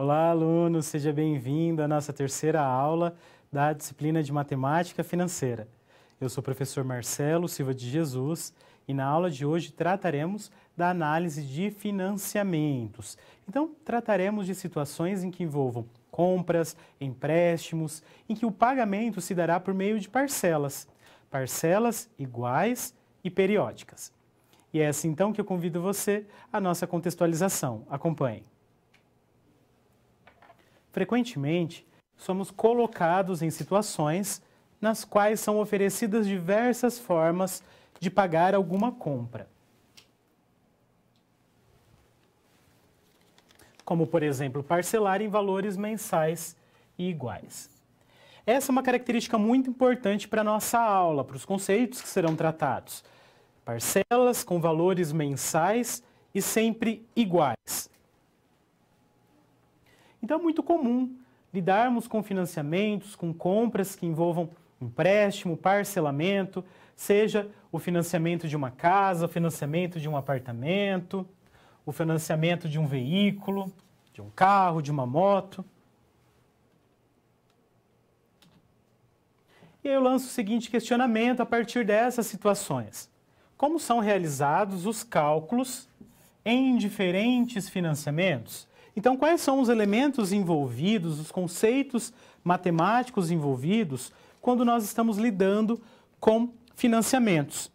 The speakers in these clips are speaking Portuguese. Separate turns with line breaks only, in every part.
Olá, aluno, seja bem-vindo à nossa terceira aula da disciplina de Matemática Financeira. Eu sou o professor Marcelo Silva de Jesus e na aula de hoje trataremos da análise de financiamentos. Então, trataremos de situações em que envolvam compras, empréstimos, em que o pagamento se dará por meio de parcelas iguais e periódicas. E é assim então que eu convido você à nossa contextualização. Acompanhe. Frequentemente, somos colocados em situações nas quais são oferecidas diversas formas de pagar alguma compra. Como, por exemplo, parcelar em valores mensais e iguais. Essa é uma característica muito importante para a nossa aula, para os conceitos que serão tratados. Parcelas com valores mensais e sempre iguais. Então é muito comum lidarmos com financiamentos, com compras que envolvam empréstimo, parcelamento, seja o financiamento de uma casa, o financiamento de um apartamento, o financiamento de um veículo, de um carro, de uma moto. E aí eu lanço o seguinte questionamento a partir dessas situações. Como são realizados os cálculos em diferentes financiamentos? Então, quais são os elementos envolvidos, os conceitos matemáticos envolvidos quando nós estamos lidando com financiamentos?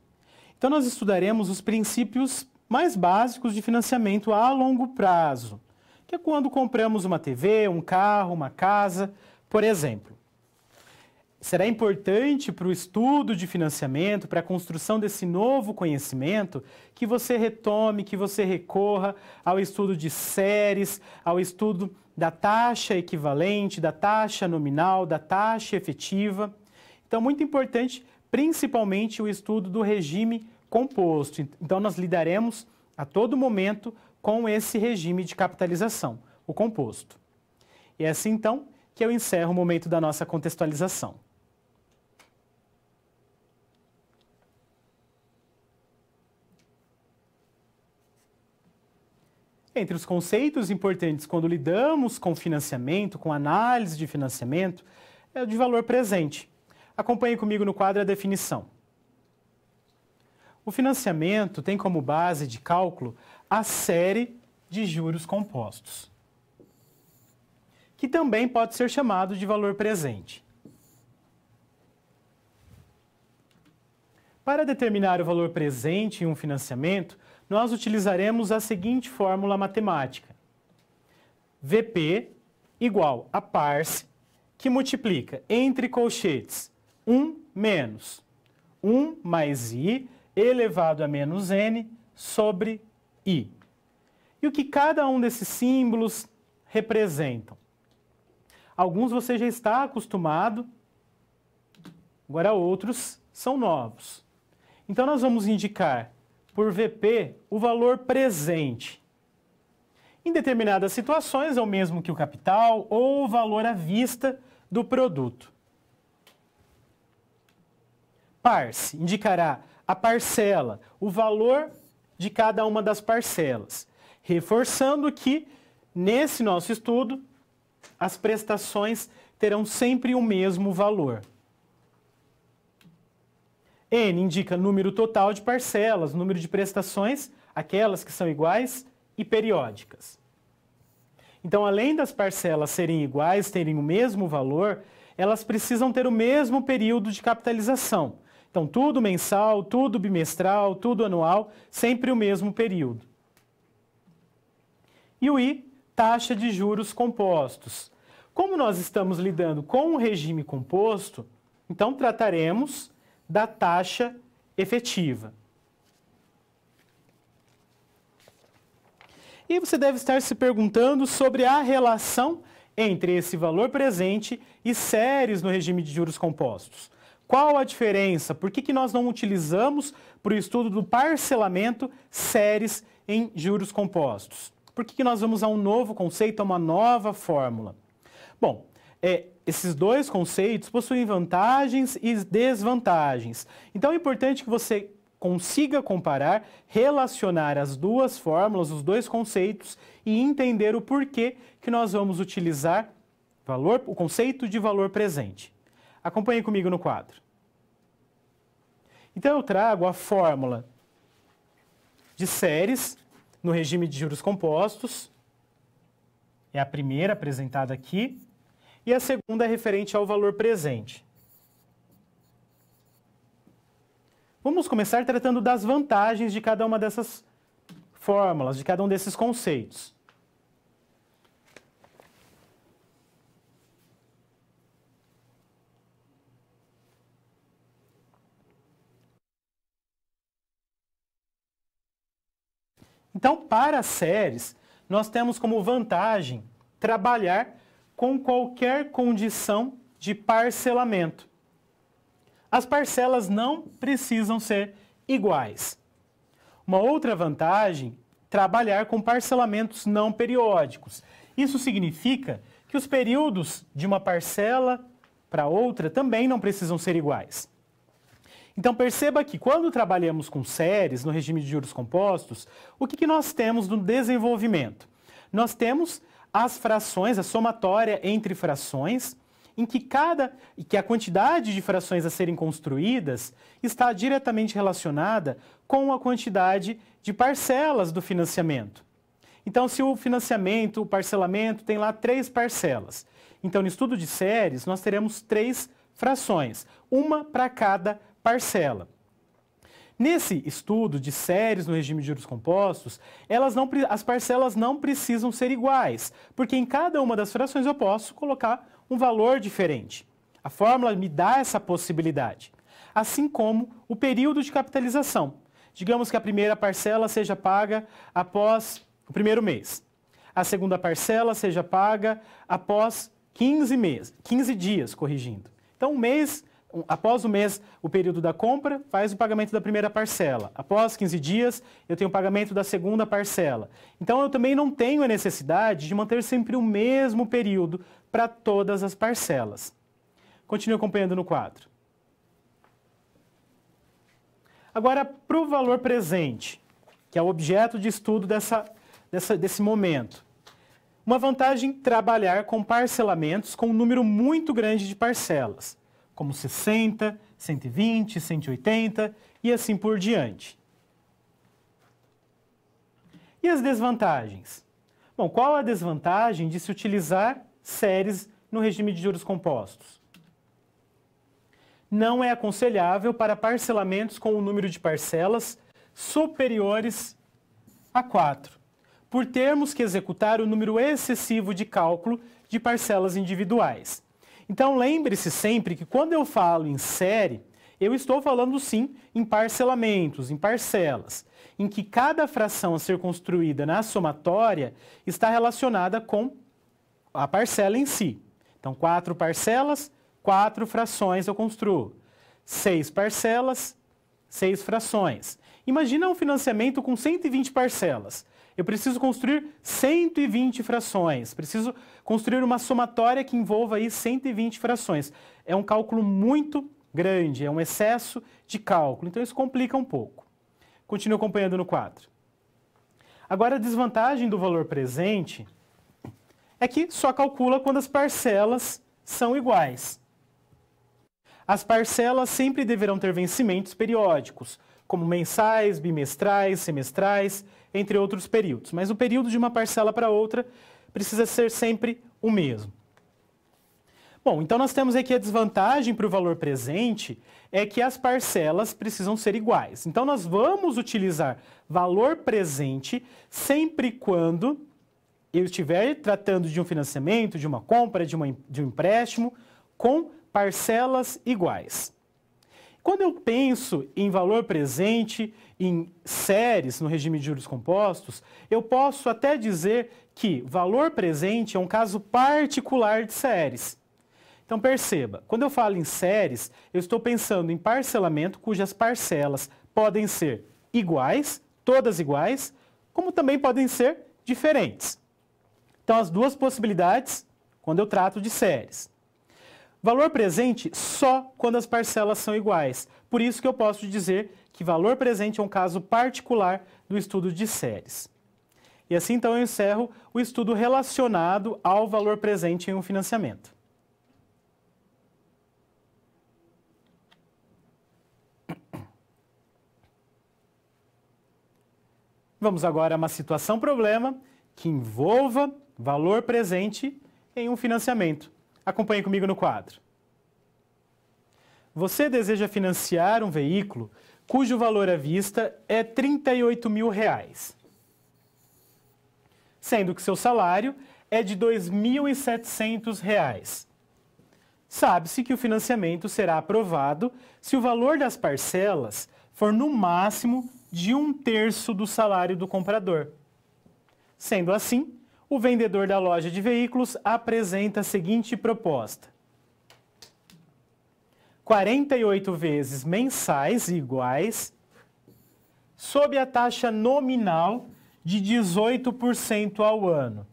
Então, nós estudaremos os princípios mais básicos de financiamento a longo prazo, que é quando compramos uma TV, um carro, uma casa, por exemplo. Será importante para o estudo de financiamento, para a construção desse novo conhecimento, que você retome, que você recorra ao estudo de séries, ao estudo da taxa equivalente, da taxa nominal, da taxa efetiva. Então, muito importante, principalmente o estudo do regime composto. Então, nós lidaremos a todo momento com esse regime de capitalização, o composto. E é assim, então, que eu encerro o momento da nossa contextualização. Entre os conceitos importantes quando lidamos com financiamento, com análise de financiamento, é o de valor presente. Acompanhe comigo no quadro a definição. O financiamento tem como base de cálculo a série de juros compostos, que também pode ser chamado de valor presente. Para determinar o valor presente em um financiamento, nós utilizaremos a seguinte fórmula matemática. VP igual a parce, que multiplica entre colchetes 1 menos 1 mais I elevado a menos N sobre I. E o que cada um desses símbolos representam? Alguns você já está acostumado, agora outros são novos. Então nós vamos indicar por VP o valor presente. Em determinadas situações é o mesmo que o capital ou o valor à vista do produto. Parce indicará a parcela, o valor de cada uma das parcelas, reforçando que, nesse nosso estudo, as prestações terão sempre o mesmo valor. N indica número total de parcelas, número de prestações, aquelas que são iguais e periódicas. Então, além das parcelas serem iguais, terem o mesmo valor, elas precisam ter o mesmo período de capitalização. Então, tudo mensal, tudo bimestral, tudo anual, sempre o mesmo período. E o I, taxa de juros compostos. Como nós estamos lidando com o regime composto, então trataremos da taxa efetiva. E você deve estar se perguntando sobre a relação entre esse valor presente e séries no regime de juros compostos. Qual a diferença? Por que nós não utilizamos para o estudo do parcelamento séries em juros compostos? Por que nós vamos a um novo conceito, a uma nova fórmula? Bom, esses dois conceitos possuem vantagens e desvantagens. Então é importante que você consiga comparar, relacionar as duas fórmulas, os dois conceitos e entender o porquê que nós vamos utilizar o conceito de valor presente. Acompanhe comigo no quadro. Então eu trago a fórmula de séries no regime de juros compostos, é a primeira apresentada aqui, e a segunda é referente ao valor presente. Vamos começar tratando das vantagens de cada uma dessas fórmulas, de cada um desses conceitos. Então, para as séries, nós temos como vantagem trabalhar com qualquer condição de parcelamento. As parcelas não precisam ser iguais. Uma outra vantagem, trabalhar com parcelamentos não periódicos. Isso significa que os períodos de uma parcela para outra também não precisam ser iguais. Então, perceba que quando trabalhamos com séries no regime de juros compostos, o que nós temos no desenvolvimento? Nós temos as frações, a somatória entre frações, em que a quantidade de frações a serem construídas está diretamente relacionada com a quantidade de parcelas do financiamento. Então, se o financiamento, o parcelamento, tem lá 3 parcelas, então no estudo de séries nós teremos 3 frações, uma para cada parcela. Nesse estudo de séries no regime de juros compostos, as parcelas não precisam ser iguais, porque em cada uma das frações eu posso colocar um valor diferente. A fórmula me dá essa possibilidade. Assim como o período de capitalização. Digamos que a primeira parcela seja paga após o primeiro mês. A segunda parcela seja paga após 15 dias, corrigindo. Então, após o mês, o período da compra, faz o pagamento da primeira parcela. Após 15 dias, eu tenho o pagamento da segunda parcela. Então, eu também não tenho a necessidade de manter sempre o mesmo período para todas as parcelas. Continue acompanhando no quadro. Agora, para o valor presente, que é o objeto de estudo desse momento. Uma vantagem, trabalhar com parcelamentos com um número muito grande de parcelas, como 60, 120, 180 e assim por diante. E as desvantagens? Bom, qual a desvantagem de se utilizar séries no regime de juros compostos? Não é aconselhável para parcelamentos com um número de parcelas superiores a 4, por termos que executar o número excessivo de cálculo de parcelas individuais. Então, lembre-se sempre que quando eu falo em série, eu estou falando sim em parcelamentos, em parcelas, em que cada fração a ser construída na somatória está relacionada com a parcela em si. Então, 4 parcelas, 4 frações eu construo. 6 parcelas, 6 frações. Imagina um financiamento com 120 parcelas. Eu preciso construir 120 frações, preciso construir uma somatória que envolva aí 120 frações. É um cálculo muito grande, é um excesso de cálculo, então isso complica um pouco. Continue acompanhando no quadro. Agora, a desvantagem do valor presente é que só calcula quando as parcelas são iguais. As parcelas sempre deverão ter vencimentos periódicos, como mensais, bimestrais, semestrais, entre outros períodos. Mas o período de uma parcela para outra precisa ser sempre o mesmo. Bom, então nós temos aqui a desvantagem para o valor presente é que as parcelas precisam ser iguais. Então nós vamos utilizar valor presente sempre quando eu estiver tratando de um financiamento, de uma compra, de um empréstimo com parcelas iguais. Quando eu penso em valor presente, em séries no regime de juros compostos, eu posso até dizer que valor presente é um caso particular de séries. Então perceba, quando eu falo em séries, eu estou pensando em parcelamento cujas parcelas podem ser iguais, todas iguais, como também podem ser diferentes. Então as duas possibilidades quando eu trato de séries. Valor presente só quando as parcelas são iguais. Por isso que eu posso dizer que valor presente é um caso particular do estudo de séries. E assim, então, eu encerro o estudo relacionado ao valor presente em um financiamento. Vamos agora a uma situação-problema que envolva valor presente em um financiamento. Acompanhe comigo no quadro. Você deseja financiar um veículo cujo valor à vista é R$ 38.000, sendo que seu salário é de R$ 2.700. Sabe-se que o financiamento será aprovado se o valor das parcelas for no máximo de 1/3 do salário do comprador. Sendo assim, o vendedor da loja de veículos apresenta a seguinte proposta: 48 vezes mensais iguais, sob a taxa nominal de 18% ao ano.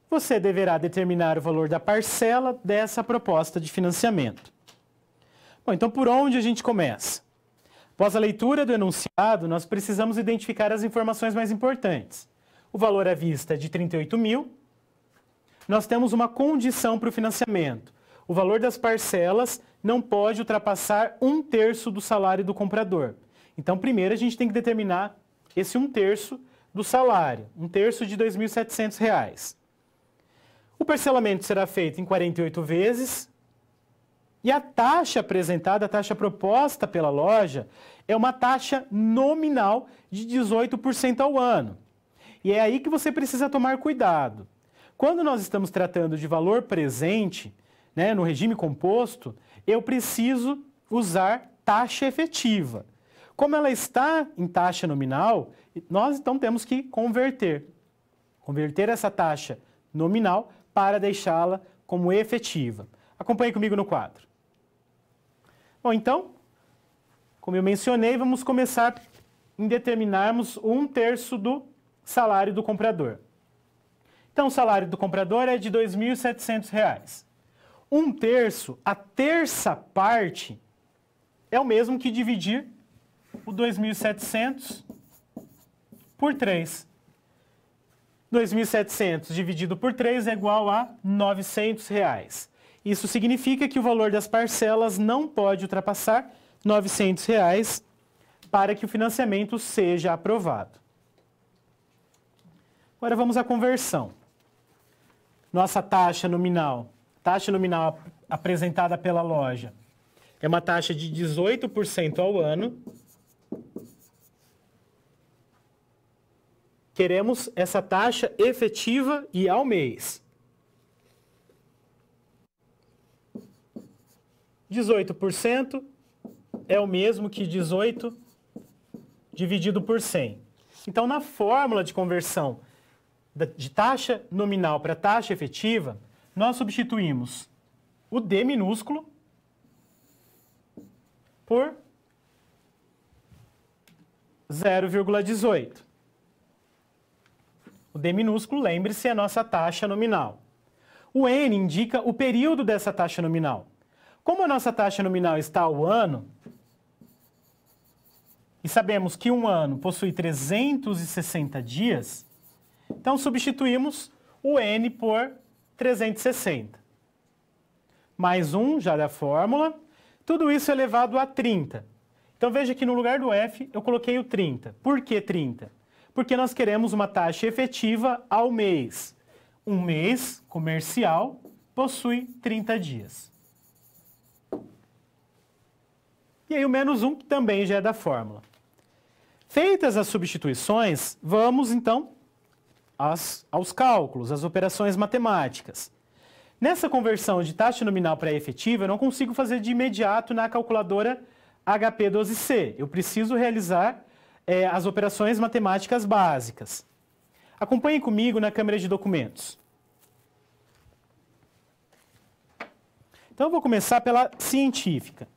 Você deverá determinar o valor da parcela dessa proposta de financiamento. Bom, então por onde a gente começa? Após a leitura do enunciado, nós precisamos identificar as informações mais importantes. O valor à vista é de 38.000. Nós temos uma condição para o financiamento. O valor das parcelas não pode ultrapassar 1/3 do salário do comprador. Então, primeiro a gente tem que determinar esse 1/3 do salário, 1/3 de R$ 2.700. O parcelamento será feito em 48 vezes e a taxa apresentada, a taxa proposta pela loja, é uma taxa nominal de 18% ao ano. E é aí que você precisa tomar cuidado. Quando nós estamos tratando de valor presente, né, no regime composto, eu preciso usar taxa efetiva. Como ela está em taxa nominal, nós então temos que converter essa taxa nominal para deixá-la como efetiva. Acompanhe comigo no quadro. Bom, então, como eu mencionei, vamos começar em determinarmos 1/3 do salário do comprador. Então, o salário do comprador é de R$ 2.700. 1/3, a terça parte, é o mesmo que dividir o 2.700 por 3. 2.700 dividido por 3 é igual a R$ 900. Isso significa que o valor das parcelas não pode ultrapassar R$ 900 para que o financiamento seja aprovado. Agora vamos à conversão. Nossa taxa nominal apresentada pela loja, é uma taxa de 18% ao ano. Queremos essa taxa efetiva e ao mês. 18% é o mesmo que 18 dividido por 100. Então, na fórmula de conversão de taxa nominal para taxa efetiva, nós substituímos o D minúsculo por 0,18. O D minúsculo, lembre-se, é a nossa taxa nominal. O N indica o período dessa taxa nominal. Como a nossa taxa nominal está ao ano, e sabemos que um ano possui 360 dias, então substituímos o N por 360. Mais 1 já da fórmula, tudo isso elevado a 30. Então veja que no lugar do F eu coloquei o 30. Por que 30? Porque nós queremos uma taxa efetiva ao mês. Um mês comercial possui 30 dias. E aí o menos 1, que também já é da fórmula. Feitas as substituições, vamos então aos cálculos, às operações matemáticas. Nessa conversão de taxa nominal para efetiva, eu não consigo fazer de imediato na calculadora HP12C. Eu preciso realizar as operações matemáticas básicas. Acompanhe comigo na câmera de documentos. Então, eu vou começar pela científica.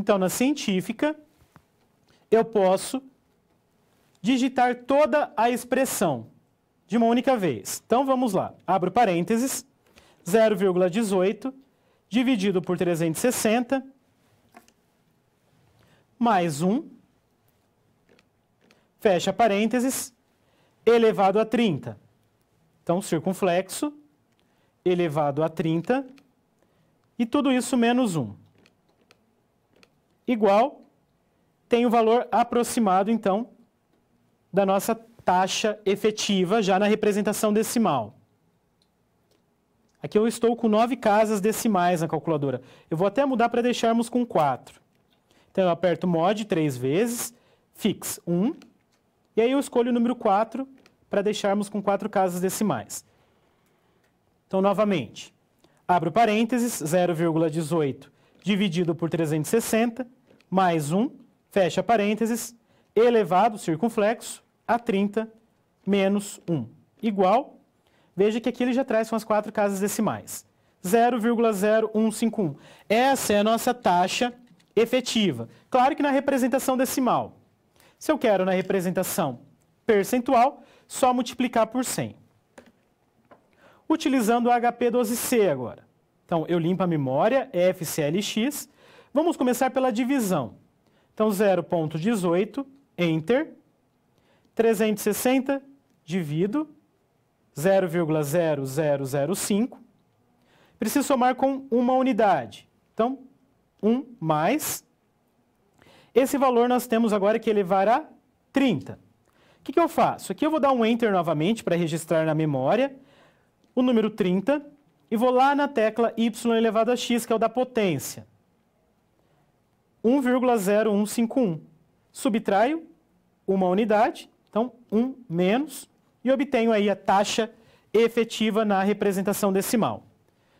Então, na científica, eu posso digitar toda a expressão de uma única vez. Então, vamos lá. Abro parênteses, 0,18 dividido por 360, mais 1, fecha parênteses, elevado a 30. Então, circunflexo, elevado a 30, e tudo isso menos 1. Igual, tem o valor aproximado, então, da nossa taxa efetiva, já na representação decimal. Aqui eu estou com 9 casas decimais na calculadora. Eu vou até mudar para deixarmos com 4. Então, eu aperto mod 3 vezes, fix 1, e aí eu escolho o número 4 para deixarmos com 4 casas decimais. Então, novamente, abro parênteses, 0,18 dividido por 360, mais 1, fecha parênteses, elevado, circunflexo, a 30, menos 1, igual, veja que aqui ele já traz com as 4 casas decimais, 0,0151. Essa é a nossa taxa efetiva. Claro que na representação decimal. Se eu quero na representação percentual, só multiplicar por 100. Utilizando o HP12C agora. Então, eu limpo a memória, FCLX. Vamos começar pela divisão. Então, 0,18, Enter. 360, divido. 0,0005. Preciso somar com uma unidade. Então, 1 mais. Esse valor nós temos agora que elevar a 30. O que eu faço? Aqui eu vou dar um Enter novamente para registrar na memória o número 30 e vou lá na tecla Y elevado a x, que é o da potência. 1,0151. Subtraio uma unidade, então 1 menos, e obtenho aí a taxa efetiva na representação decimal.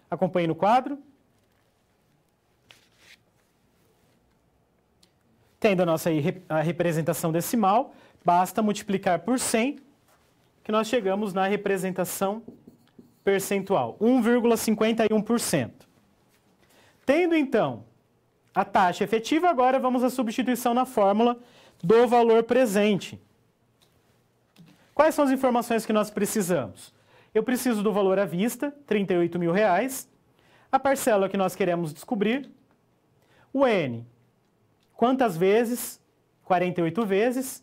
Acompanhe no quadro. Tendo a nossa a representação decimal, basta multiplicar por 100, que nós chegamos na representação percentual, 1,51%. Tendo, então, a taxa efetiva, agora vamos à substituição na fórmula do valor presente. Quais são as informações que nós precisamos? Eu preciso do valor à vista, R$ 38.000, a parcela que nós queremos descobrir, o N, quantas vezes? 48 vezes.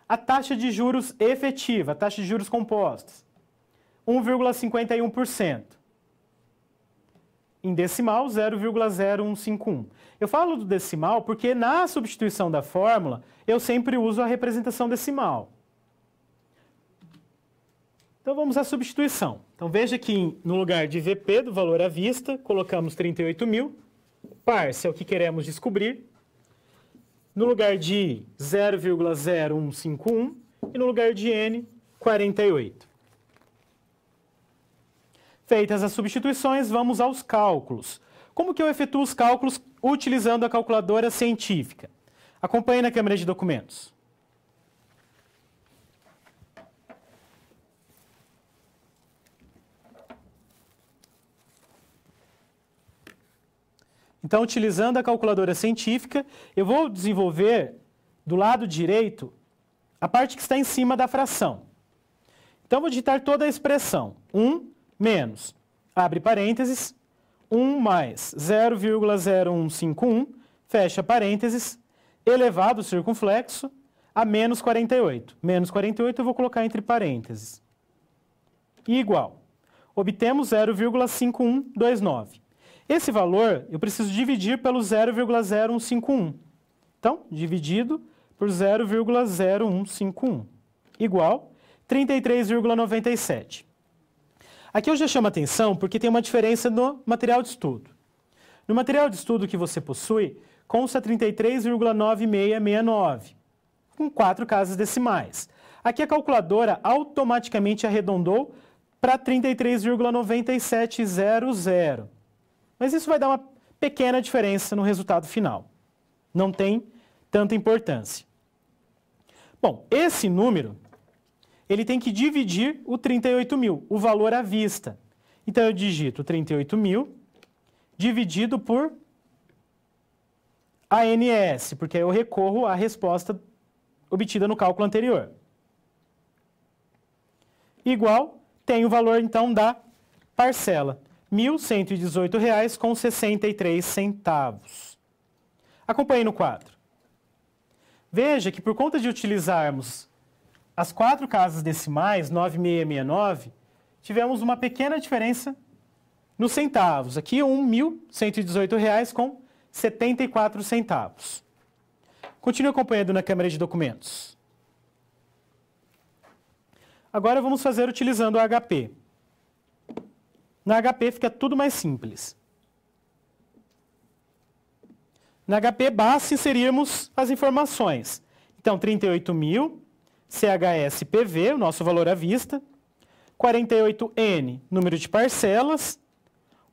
A taxa de juros efetiva, a taxa de juros compostos, 1,51%. Em decimal, 0,0151. Eu falo do decimal porque na substituição da fórmula, eu sempre uso a representação decimal. Então vamos à substituição. Então veja que no lugar de VP, do valor à vista, colocamos 38.000. Parse é o que queremos descobrir. No lugar de 0,0151 e no lugar de N, 48. Feitas as substituições, vamos aos cálculos. Como que eu efetuo os cálculos utilizando a calculadora científica? Acompanhe na câmera de documentos. Então, utilizando a calculadora científica, eu vou desenvolver do lado direito a parte que está em cima da fração. Então, vou digitar toda a expressão. 1 menos, abre parênteses, 1 mais 0,0151, fecha parênteses, elevado circunflexo a menos 48. Menos 48 eu vou colocar entre parênteses. E igual. Obtemos 0,5129. Esse valor eu preciso dividir pelo 0,0151. Então, dividido por 0,0151, igual 33,97. Aqui eu já chamo a atenção porque tem uma diferença no material de estudo. No material de estudo que você possui, consta 33,9669, com 4 casas decimais. Aqui a calculadora automaticamente arredondou para 33,9700. Mas isso vai dar uma pequena diferença no resultado final. Não tem tanta importância. Bom, esse número, ele tem que dividir o 38.000, o valor à vista. Então, eu digito 38.000 dividido por ANS, porque eu recorro à resposta obtida no cálculo anterior. Igual, tem o valor, então, da parcela, R$ 1.118,63. Acompanhe no quadro. Veja que por conta de utilizarmos as 4 casas decimais, 9,669, tivemos uma pequena diferença nos centavos. Aqui, R$ 1.118,74. Continue acompanhando na câmera de documentos. Agora vamos fazer utilizando o HP. Na HP fica tudo mais simples. Na HP basta inserirmos as informações. Então, 38.000, CHS-PV, o nosso valor à vista, 48N, número de parcelas,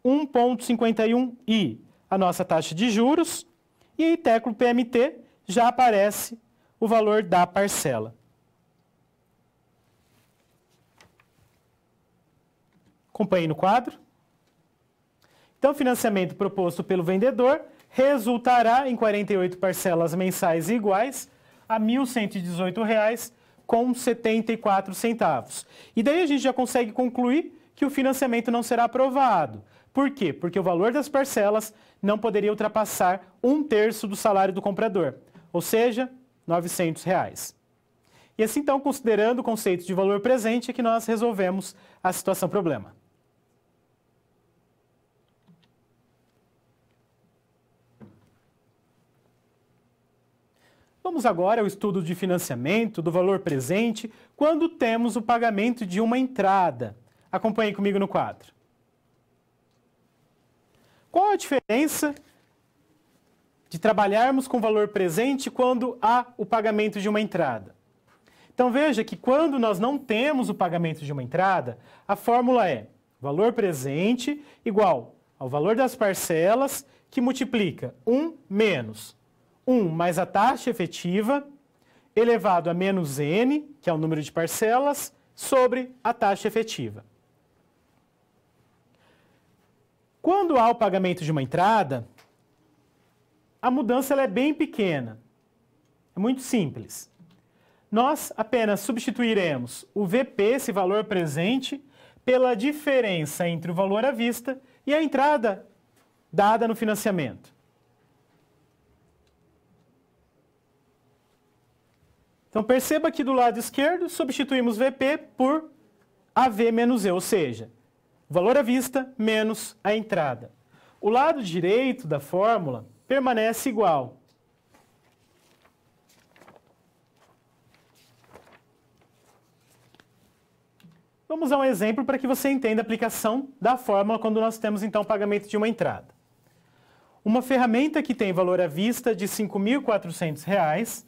1,51I, a nossa taxa de juros, e aí, tecla PMT, já aparece o valor da parcela. Acompanhe no quadro. Então, o financiamento proposto pelo vendedor resultará em 48 parcelas mensais iguais a R$ 1.118,74. E daí a gente já consegue concluir que o financiamento não será aprovado. Por quê? Porque o valor das parcelas não poderia ultrapassar 1/3 do salário do comprador, ou seja, R$ 900. E assim, então, considerando o conceito de valor presente, é que nós resolvemos a situação problema. Vamos agora ao estudo de financiamento do valor presente quando temos o pagamento de uma entrada. Acompanhe comigo no quadro. Qual a diferença de trabalharmos com valor presente quando há o pagamento de uma entrada? Então veja que quando nós não temos o pagamento de uma entrada, a fórmula é valor presente igual ao valor das parcelas que multiplica 1 menos 1 mais a taxa efetiva, elevado a menos N, que é o número de parcelas, sobre a taxa efetiva. Quando há o pagamento de uma entrada, a mudança ela é bem pequena. É muito simples. Nós apenas substituiremos o VP, esse valor presente, pela diferença entre o valor à vista e a entrada dada no financiamento. Então, perceba que do lado esquerdo, substituímos VP por AV menos E, ou seja, o valor à vista menos a entrada. O lado direito da fórmula permanece igual. Vamos a um exemplo para que você entenda a aplicação da fórmula quando nós temos, então, o pagamento de uma entrada. Uma ferramenta que tem valor à vista de R$ 5.400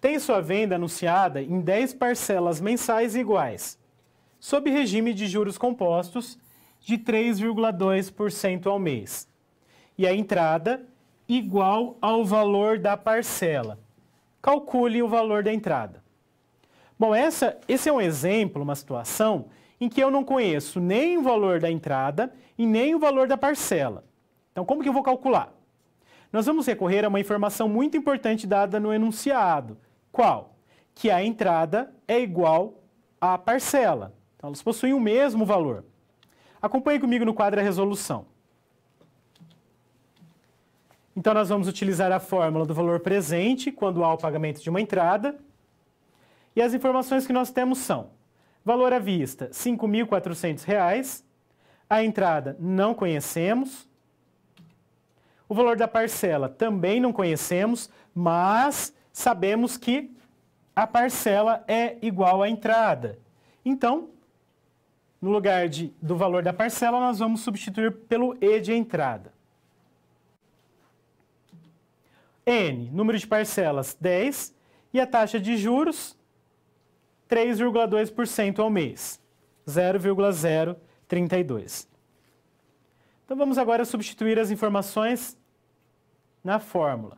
tem sua venda anunciada em 10 parcelas mensais iguais, sob regime de juros compostos de 3,2% ao mês. E a entrada igual ao valor da parcela. Calcule o valor da entrada. Bom, esse é um exemplo, uma situação, em que eu não conheço nem o valor da entrada e nem o valor da parcela. Então, como que eu vou calcular? Nós vamos recorrer a uma informação muito importante dada no enunciado. Qual? Que a entrada é igual à parcela. Então, elas possuem o mesmo valor. Acompanhe comigo no quadro a resolução. Então, nós vamos utilizar a fórmula do valor presente quando há o pagamento de uma entrada. E as informações que nós temos são: valor à vista, R$ 5.400. A entrada não conhecemos. O valor da parcela também não conhecemos, mas sabemos que a parcela é igual à entrada. Então, no lugar do valor da parcela, nós vamos substituir pelo E de entrada. N, número de parcelas, 10, e a taxa de juros, 3,2% ao mês, 0,032. Então, vamos agora substituir as informações na fórmula.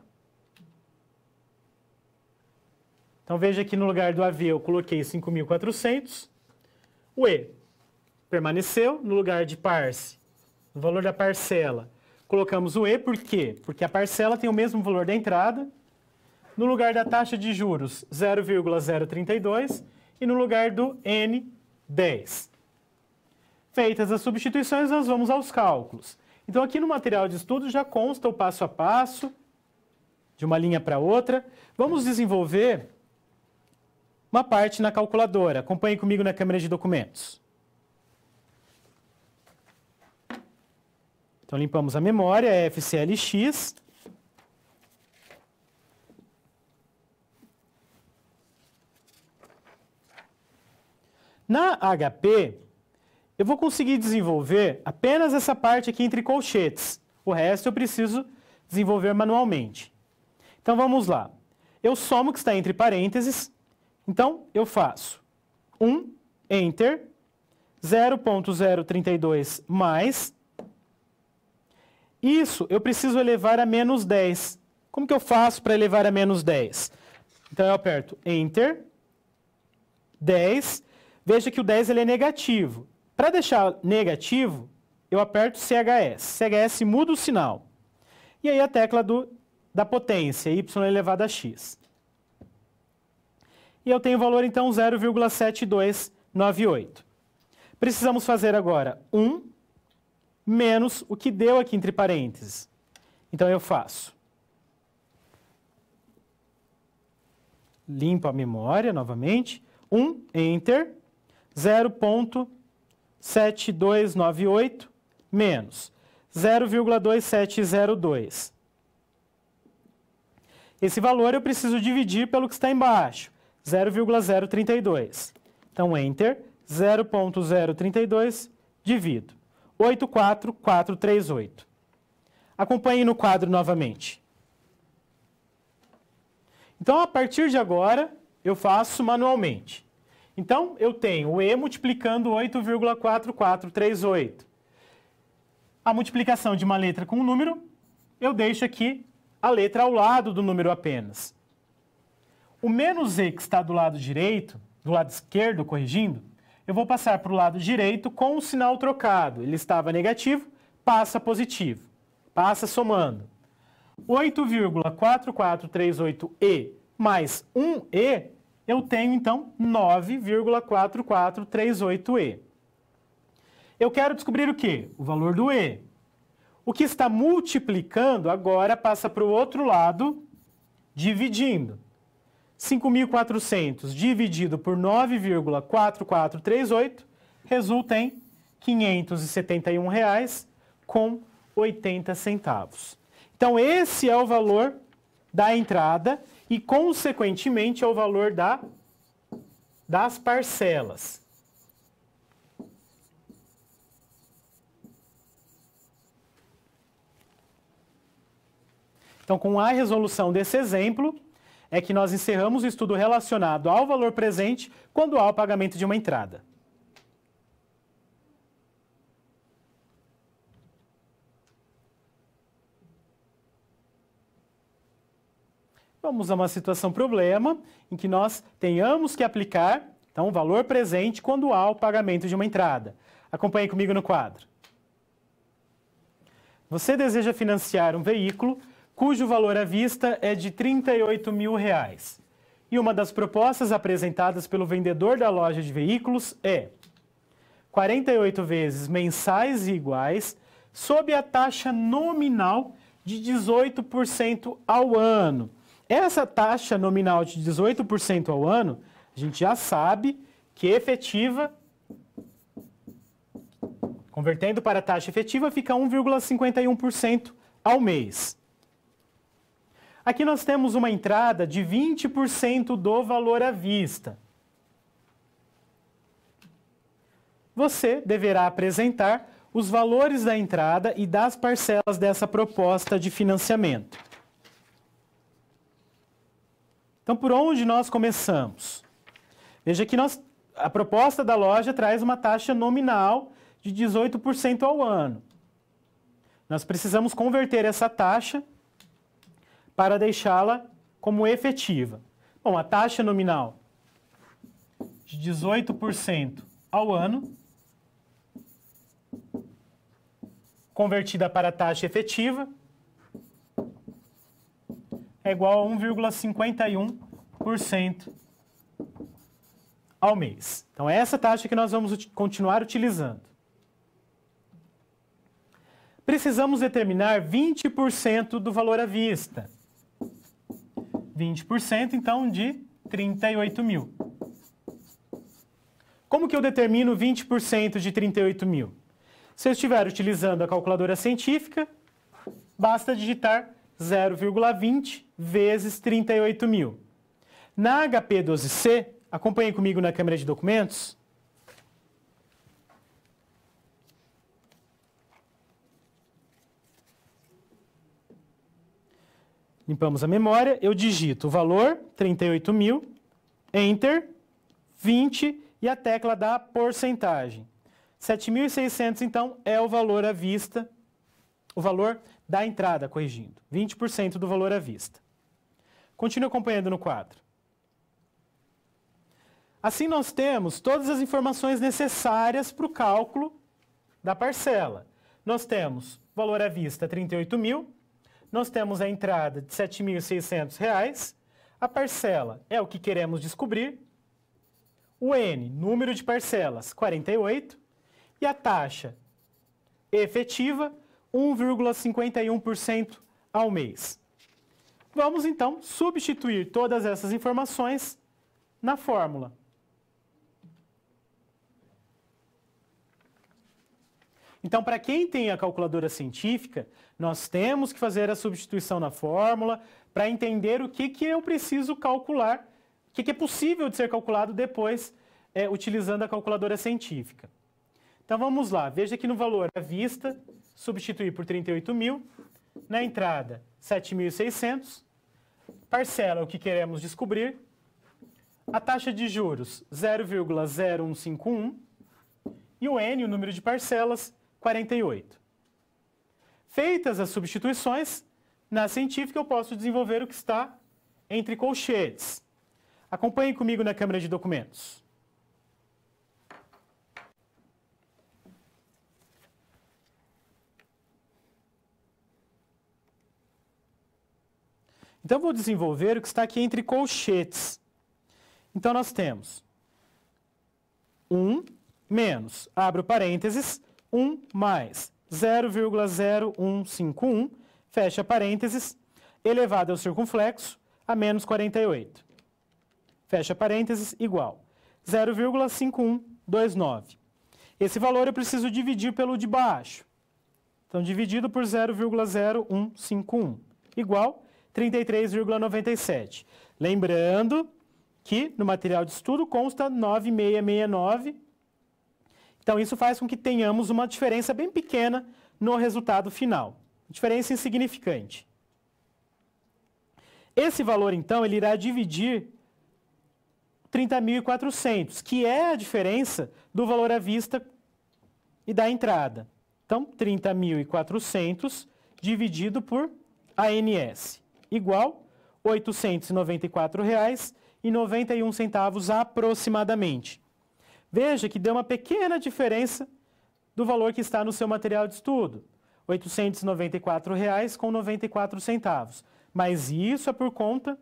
Então, veja que no lugar do AV eu coloquei 5.400. O E permaneceu. No lugar de parse, o valor da parcela, Colocamos o E, por quê? Porque a parcela tem o mesmo valor da entrada. No lugar da taxa de juros, 0,032 e no lugar do N, 10. Feitas as substituições, nós vamos aos cálculos. Então, aqui no material de estudo já consta o passo a passo, de uma linha para outra. Vamos desenvolver uma parte na calculadora. Acompanhe comigo na câmera de documentos. Então, limpamos a memória, FCLX. Na HP, eu vou conseguir desenvolver apenas essa parte aqui entre colchetes. O resto eu preciso desenvolver manualmente. Então, vamos lá. Eu somo o que está entre parênteses. Então, eu faço 1, Enter, 0,032 mais. Isso eu preciso elevar a menos 10. Como que eu faço para elevar a menos 10? Então, eu aperto Enter, 10. Veja que o 10 ele é negativo. Para deixar negativo, eu aperto CHS. CHS muda o sinal. E aí a tecla da potência, y elevado a x. E eu tenho o valor, então, 0,7298. Precisamos fazer agora 1 menos o que deu aqui entre parênteses. Então, eu faço. Limpo a memória novamente. 1, Enter. 0,7298 menos 0,2702. Esse valor eu preciso dividir pelo que está embaixo, 0,032. Então, Enter, 0,032, divido. 84438. Acompanhe no quadro novamente. Então, a partir de agora, eu faço manualmente. Então, eu tenho o E multiplicando 8,4438. A multiplicação de uma letra com um número, eu deixo aqui a letra ao lado do número apenas. O menos E que está do lado direito, do lado esquerdo, corrigindo, eu vou passar para o lado direito com o sinal trocado. Ele estava negativo, passa positivo. Passa somando. 8,4438E mais 1E, eu tenho, então, 9,4438E. Eu quero descobrir o quê? O valor do E. O que está multiplicando agora passa para o outro lado, dividindo. 5.400 dividido por 9,4438 resulta em R$ 571,80. Então, esse é o valor da entrada e, consequentemente, é o valor das parcelas. Então, com a resolução desse exemplo, é que nós encerramos o estudo relacionado ao valor presente quando há o pagamento de uma entrada. Vamos a uma situação problema em que nós tenhamos que aplicar, então, o valor presente quando há o pagamento de uma entrada. Acompanhe comigo no quadro. Você deseja financiar um veículo cujo valor à vista é de R$ 38.000. E uma das propostas apresentadas pelo vendedor da loja de veículos é 48 vezes mensais e iguais, sob a taxa nominal de 18% ao ano. Essa taxa nominal de 18% ao ano, a gente já sabe que efetiva, convertendo para a taxa efetiva, fica 1,51% ao mês. Aqui nós temos uma entrada de 20% do valor à vista. Você deverá apresentar os valores da entrada e das parcelas dessa proposta de financiamento. Então, por onde nós começamos? Veja que a proposta da loja traz uma taxa nominal de 18% ao ano. Nós precisamos converter essa taxa para deixá-la como efetiva. Bom, a taxa nominal de 18% ao ano convertida para a taxa efetiva é igual a 1,51% ao mês. Então, é essa taxa que nós vamos continuar utilizando. Precisamos determinar 20% do valor à vista. 20%, então, de 38 mil. Como que eu determino 20% de 38 mil? Se eu estiver utilizando a calculadora científica, basta digitar 0,20 vezes 38 mil. Na HP 12C, acompanhe comigo na câmera de documentos. Limpamos a memória, eu digito o valor, 38 mil, Enter, 20 e a tecla da porcentagem. 7.600, então, é o valor à vista, o valor da entrada, corrigindo. 20% do valor à vista. Continue acompanhando no quadro. Assim, nós temos todas as informações necessárias para o cálculo da parcela. Nós temos valor à vista 38 mil, nós temos a entrada de R$ 7.600, a parcela é o que queremos descobrir, o N, número de parcelas, 48, e a taxa efetiva, 1,51% ao mês. Vamos, então, substituir todas essas informações na fórmula. Então, para quem tem a calculadora científica, nós temos que fazer a substituição na fórmula para entender o que eu preciso calcular, o que é possível de ser calculado depois, utilizando a calculadora científica. Então, vamos lá. Veja que no valor à vista, substituir por 38 mil, na entrada, 7.600, parcela, o que queremos descobrir, a taxa de juros, 0,0151, e o N, o número de parcelas, 48. Feitas as substituições, na científica eu posso desenvolver o que está entre colchetes. Acompanhe comigo na câmera de documentos. Então, eu vou desenvolver o que está aqui entre colchetes. Então, nós temos 1 menos, abro parênteses, 1 mais 0,0151, fecha parênteses, elevado ao circunflexo a menos 48. Fecha parênteses, igual 0,5129. Esse valor eu preciso dividir pelo de baixo. Então, dividido por 0,0151, igual 33,97. Lembrando que no material de estudo consta 9669. Então, isso faz com que tenhamos uma diferença bem pequena no resultado final. Diferença insignificante. Esse valor, então, ele irá dividir 30.400, que é a diferença do valor à vista e da entrada. Então, 30.400 dividido por ANS, igual R$ 894,91 aproximadamente. Veja que deu uma pequena diferença do valor que está no seu material de estudo, R$ 894,94. Mas isso é por conta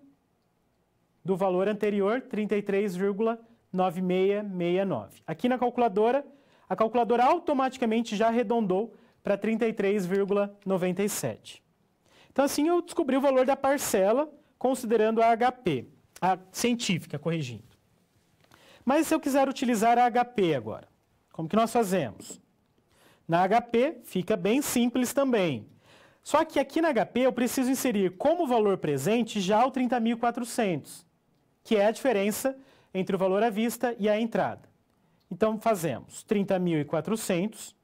do valor anterior, 33,9669. Aqui na calculadora, a calculadora automaticamente já arredondou para 33,97. Então, assim, eu descobri o valor da parcela, considerando a HP, a científica, corrigindo. Mas se eu quiser utilizar a HP agora, como que nós fazemos? Na HP fica bem simples também. Só que aqui na HP eu preciso inserir como valor presente já o 30.400, que é a diferença entre o valor à vista e a entrada. Então fazemos 30.400,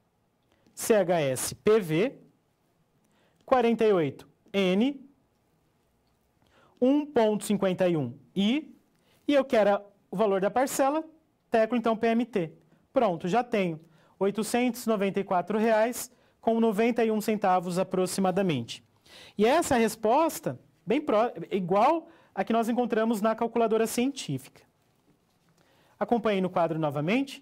CHS PV, 48N, 1,51 I, e eu quero o valor da parcela, teclo então PMT. Pronto, já tenho R$ 894,91 aproximadamente. E essa resposta igual a que nós encontramos na calculadora científica. Acompanhe no quadro novamente.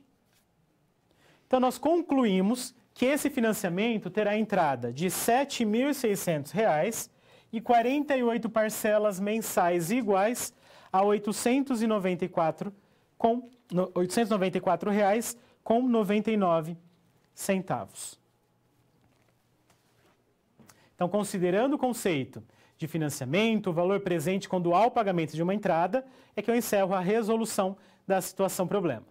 Então, nós concluímos que esse financiamento terá entrada de R$ 7.600 e 48 parcelas mensais iguais a R$ 894,99. Então, considerando o conceito de financiamento, o valor presente quando há o pagamento de uma entrada, é que eu encerro a resolução da situação problema.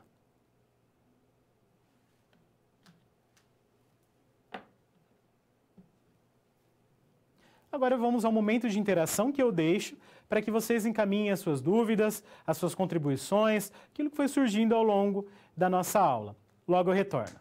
Agora vamos ao momento de interação que eu deixo para que vocês encaminhem as suas dúvidas, as suas contribuições, aquilo que foi surgindo ao longo da nossa aula. Logo eu retorno.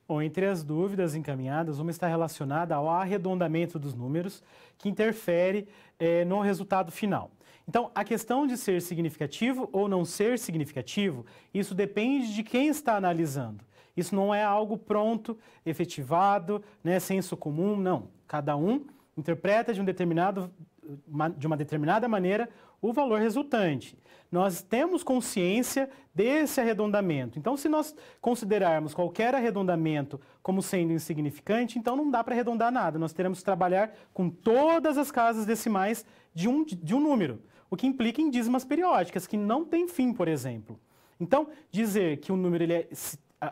Bom, entre as dúvidas encaminhadas, uma está relacionada ao arredondamento dos números, que interfere no resultado final. Então, a questão de ser significativo ou não ser significativo, isso depende de quem está analisando. Isso não é algo pronto, efetivado, né, senso comum, não. Cada um interpreta de uma determinada maneira o valor resultante. Nós temos consciência desse arredondamento. Então, se nós considerarmos qualquer arredondamento como sendo insignificante, então não dá para arredondar nada. Nós teremos que trabalhar com todas as casas decimais de um número, o que implica em dízimas periódicas, que não tem fim, por exemplo. Então, dizer que o número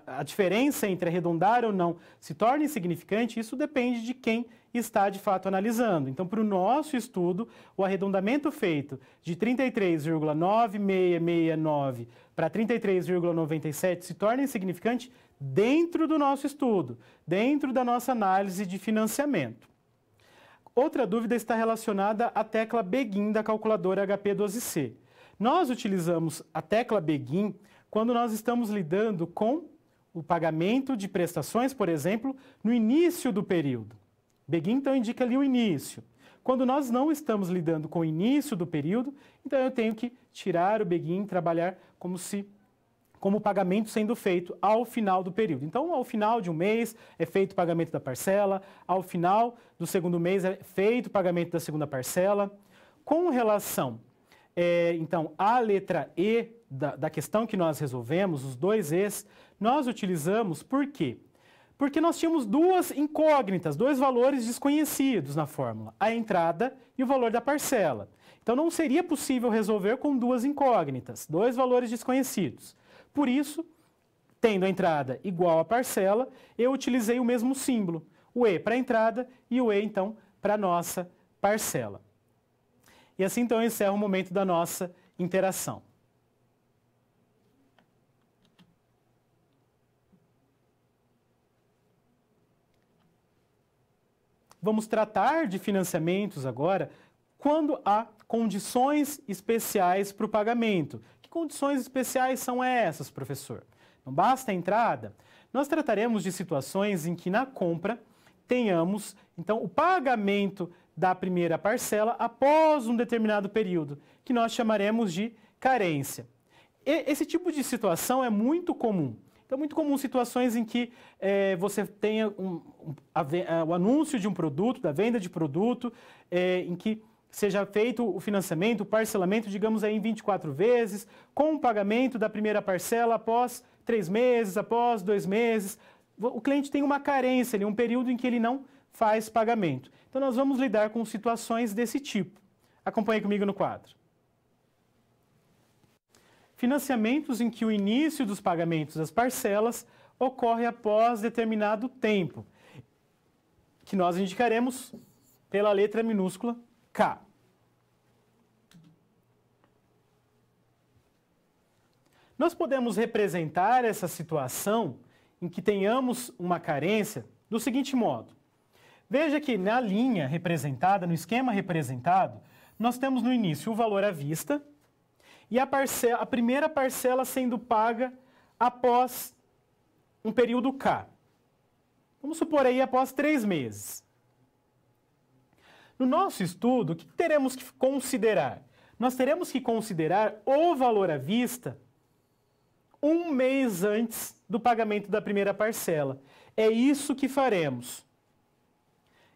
a diferença entre arredondar ou não se torna insignificante, isso depende de quem está de fato analisando. Então, para o nosso estudo, o arredondamento feito de 33,9669 para 33,97 se torna insignificante dentro do nosso estudo, dentro da nossa análise de financiamento. Outra dúvida está relacionada à tecla Begin da calculadora HP12C. Nós utilizamos a tecla Begin quando nós estamos lidando com o pagamento de prestações, por exemplo, no início do período. Begin, então, indica ali o início. Quando nós não estamos lidando com o início do período, então eu tenho que tirar o Begin e trabalhar como se como o pagamento sendo feito ao final do período. Então, ao final de um mês é feito o pagamento da parcela, ao final do segundo mês é feito o pagamento da segunda parcela. Com relação, então, à letra E da questão que nós resolvemos, os dois E's, nós utilizamos por quê? Porque nós tínhamos duas incógnitas, dois valores desconhecidos na fórmula, a entrada e o valor da parcela. Então, não seria possível resolver com duas incógnitas, dois valores desconhecidos. Por isso, tendo a entrada igual à parcela, eu utilizei o mesmo símbolo, o E para a entrada e o E, então, para a nossa parcela. E assim, então, eu encerro o momento da nossa interação. Vamos tratar de financiamentos agora quando há condições especiais para o pagamento. Que condições especiais são essas, professor? Não basta a entrada? Nós trataremos de situações em que na compra tenhamos, então, o pagamento da primeira parcela após um determinado período, que nós chamaremos de carência. Esse tipo de situação é muito comum. Então, é muito comum situações em que você tenha o anúncio de um produto, da venda de produto, em que seja feito o financiamento, o parcelamento, digamos aí em 24 vezes, com o pagamento da primeira parcela após 3 meses, após 2 meses. O cliente tem uma carência ali, um período em que ele não faz pagamento. Então, nós vamos lidar com situações desse tipo. Acompanhe comigo no quadro. Financiamentos em que o início dos pagamentos das parcelas ocorre após determinado tempo, que nós indicaremos pela letra minúscula K. Nós podemos representar essa situação em que tenhamos uma carência do seguinte modo. Veja que na linha representada, no esquema representado, nós temos no início o valor à vista e a primeira parcela sendo paga após um período K. Vamos supor aí após 3 meses. No nosso estudo, o que teremos que considerar? Nós teremos que considerar o valor à vista 1 mês antes do pagamento da primeira parcela. É isso que faremos.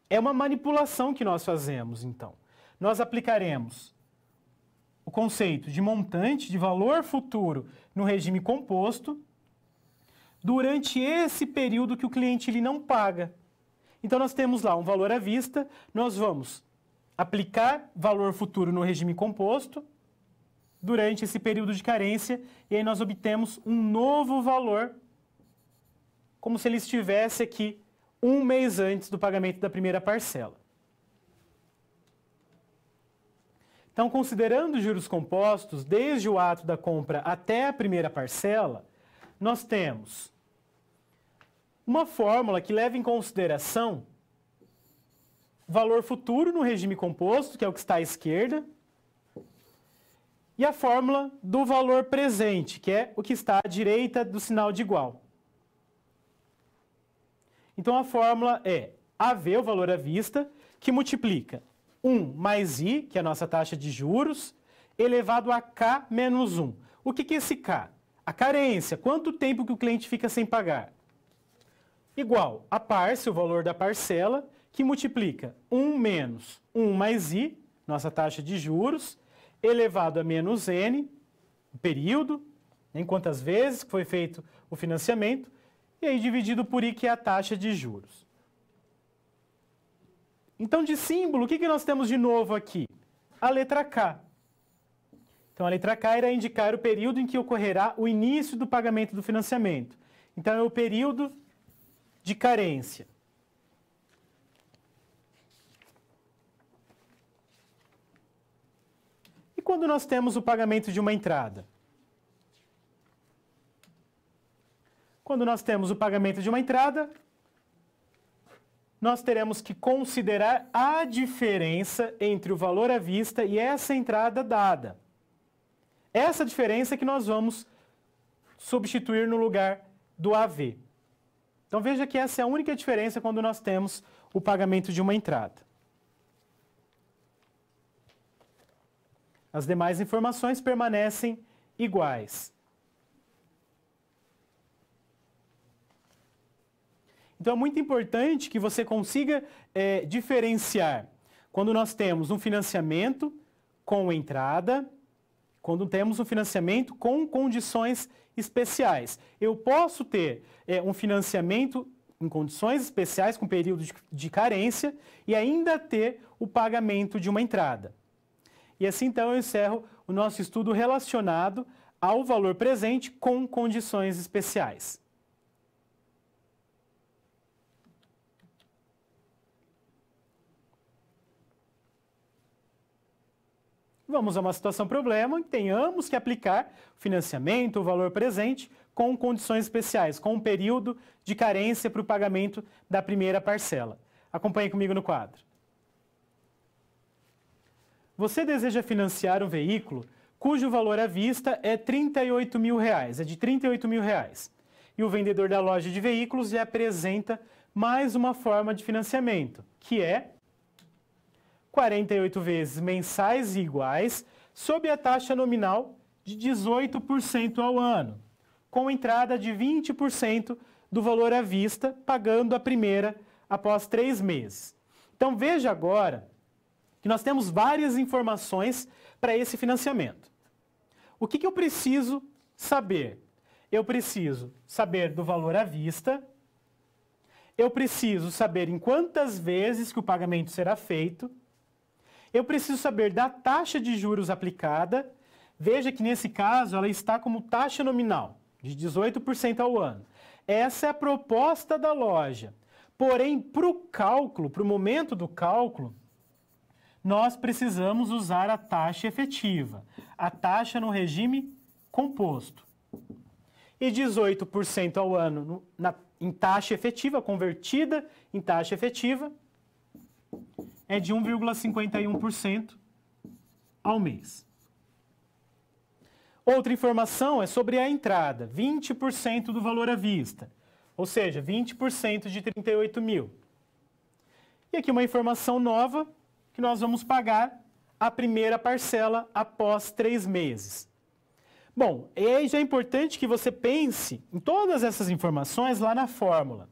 É uma manipulação que nós fazemos, então. Nós aplicaremos o conceito de montante, de valor futuro no regime composto, durante esse período que o cliente ele não paga. Então, nós temos lá um valor à vista, nós vamos aplicar valor futuro no regime composto durante esse período de carência e aí nós obtemos um novo valor, como se ele estivesse aqui 1 mês antes do pagamento da primeira parcela. Então, considerando os juros compostos, desde o ato da compra até a primeira parcela, nós temos uma fórmula que leva em consideração o valor futuro no regime composto, que é o que está à esquerda, e a fórmula do valor presente, que é o que está à direita do sinal de igual. Então, a fórmula é AV, o valor à vista, que multiplica 1 mais I, que é a nossa taxa de juros, elevado a K menos 1. O que é esse K? A carência. Quanto tempo que o cliente fica sem pagar? Igual a parce, o valor da parcela, que multiplica 1 menos 1 mais I, nossa taxa de juros, elevado a menos N, o período, em quantas vezes foi feito o financiamento, e aí dividido por I, que é a taxa de juros. Então, de símbolo, o que nós temos de novo aqui? A letra K. Então, a letra K irá indicar o período em que ocorrerá o início do pagamento do financiamento. Então, é o período de carência. E quando nós temos o pagamento de uma entrada? Quando nós temos o pagamento de uma entrada, nós teremos que considerar a diferença entre o valor à vista e essa entrada dada. Essa diferença que nós vamos substituir no lugar do AV. Então veja que essa é a única diferença quando nós temos o pagamento de uma entrada. As demais informações permanecem iguais. Então é muito importante que você consiga diferenciar quando nós temos um financiamento com entrada, quando temos um financiamento com condições especiais. Eu posso ter um financiamento em condições especiais, com período de carência, e ainda ter o pagamento de uma entrada. E assim, então, eu encerro o nosso estudo relacionado ao valor presente com condições especiais. Vamos a uma situação-problema em que tenhamos que aplicar o financiamento, o valor presente, com condições especiais, com um período de carência para o pagamento da primeira parcela. Acompanhe comigo no quadro. Você deseja financiar um veículo cujo valor à vista é R$ 38 mil, é de R$ 38 mil. E o vendedor da loja de veículos lhe apresenta mais uma forma de financiamento, que é 48 vezes mensais e iguais, sob a taxa nominal de 18% ao ano, com entrada de 20% do valor à vista, pagando a primeira após 3 meses. Então veja agora que nós temos várias informações para esse financiamento. O que eu preciso saber? Eu preciso saber do valor à vista, eu preciso saber em quantas vezes que o pagamento será feito, eu preciso saber da taxa de juros aplicada. Veja que nesse caso ela está como taxa nominal, de 18% ao ano. Essa é a proposta da loja. Porém, para o cálculo, para o momento do cálculo, nós precisamos usar a taxa efetiva, a taxa no regime composto. E 18% ao ano em taxa efetiva, convertida em taxa efetiva, é de 1,51% ao mês. Outra informação é sobre a entrada, 20% do valor à vista, ou seja, 20% de 38 mil. E aqui uma informação nova, que nós vamos pagar a primeira parcela após 3 meses. Bom, e aí já é importante que você pense em todas essas informações lá na fórmula.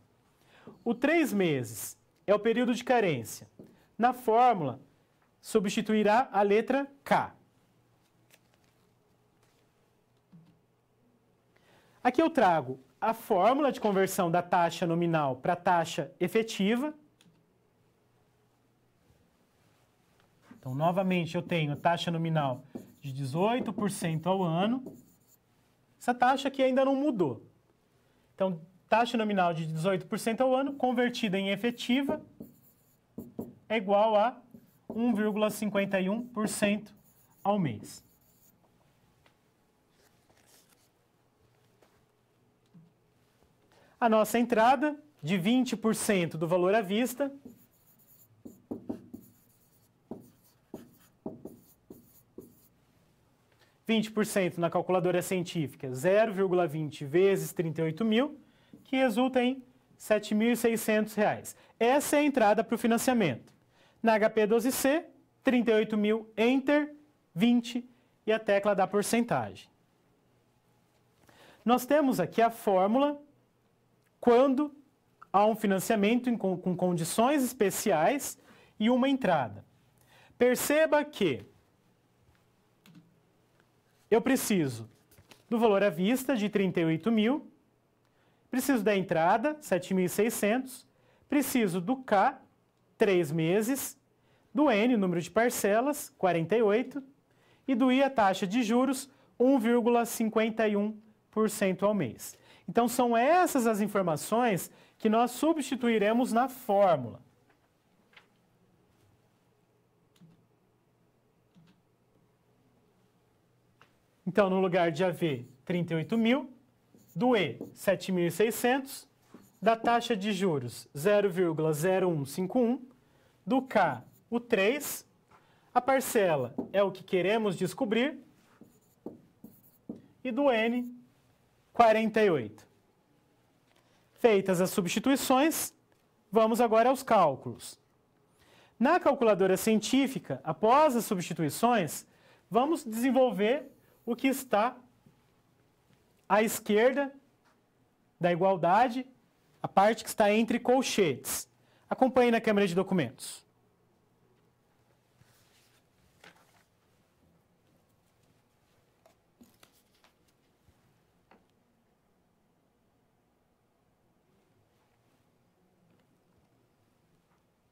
O 3 meses é o período de carência. Na fórmula, substituirá a letra K. Aqui eu trago a fórmula de conversão da taxa nominal para a taxa efetiva. Então, novamente, eu tenho a taxa nominal de 18% ao ano. Essa taxa aqui ainda não mudou. Então, taxa nominal de 18% ao ano, convertida em efetiva, é igual a 1,51% ao mês. A nossa entrada de 20% do valor à vista na calculadora científica, 0,20 vezes 38 mil, que resulta em R$ 7.600. Essa é a entrada para o financiamento. Na HP 12C, 38 mil, Enter, 20 e a tecla da porcentagem. Nós temos aqui a fórmula quando há um financiamento com condições especiais e uma entrada. Perceba que eu preciso do valor à vista de 38 mil, preciso da entrada, 7.600, preciso do K, 3 meses, do N, número de parcelas, 48, e do I, a taxa de juros, 1,51% ao mês. Então, são essas as informações que nós substituiremos na fórmula. Então, no lugar de AV, 38 mil, do E, 7.600, da taxa de juros, 0,0151, do K, o 3, a parcela é o que queremos descobrir, e do N, 48. Feitas as substituições, vamos agora aos cálculos. Na calculadora científica, após as substituições, vamos desenvolver o que está à esquerda da igualdade a parte que está entre colchetes. Acompanhe na câmera de documentos.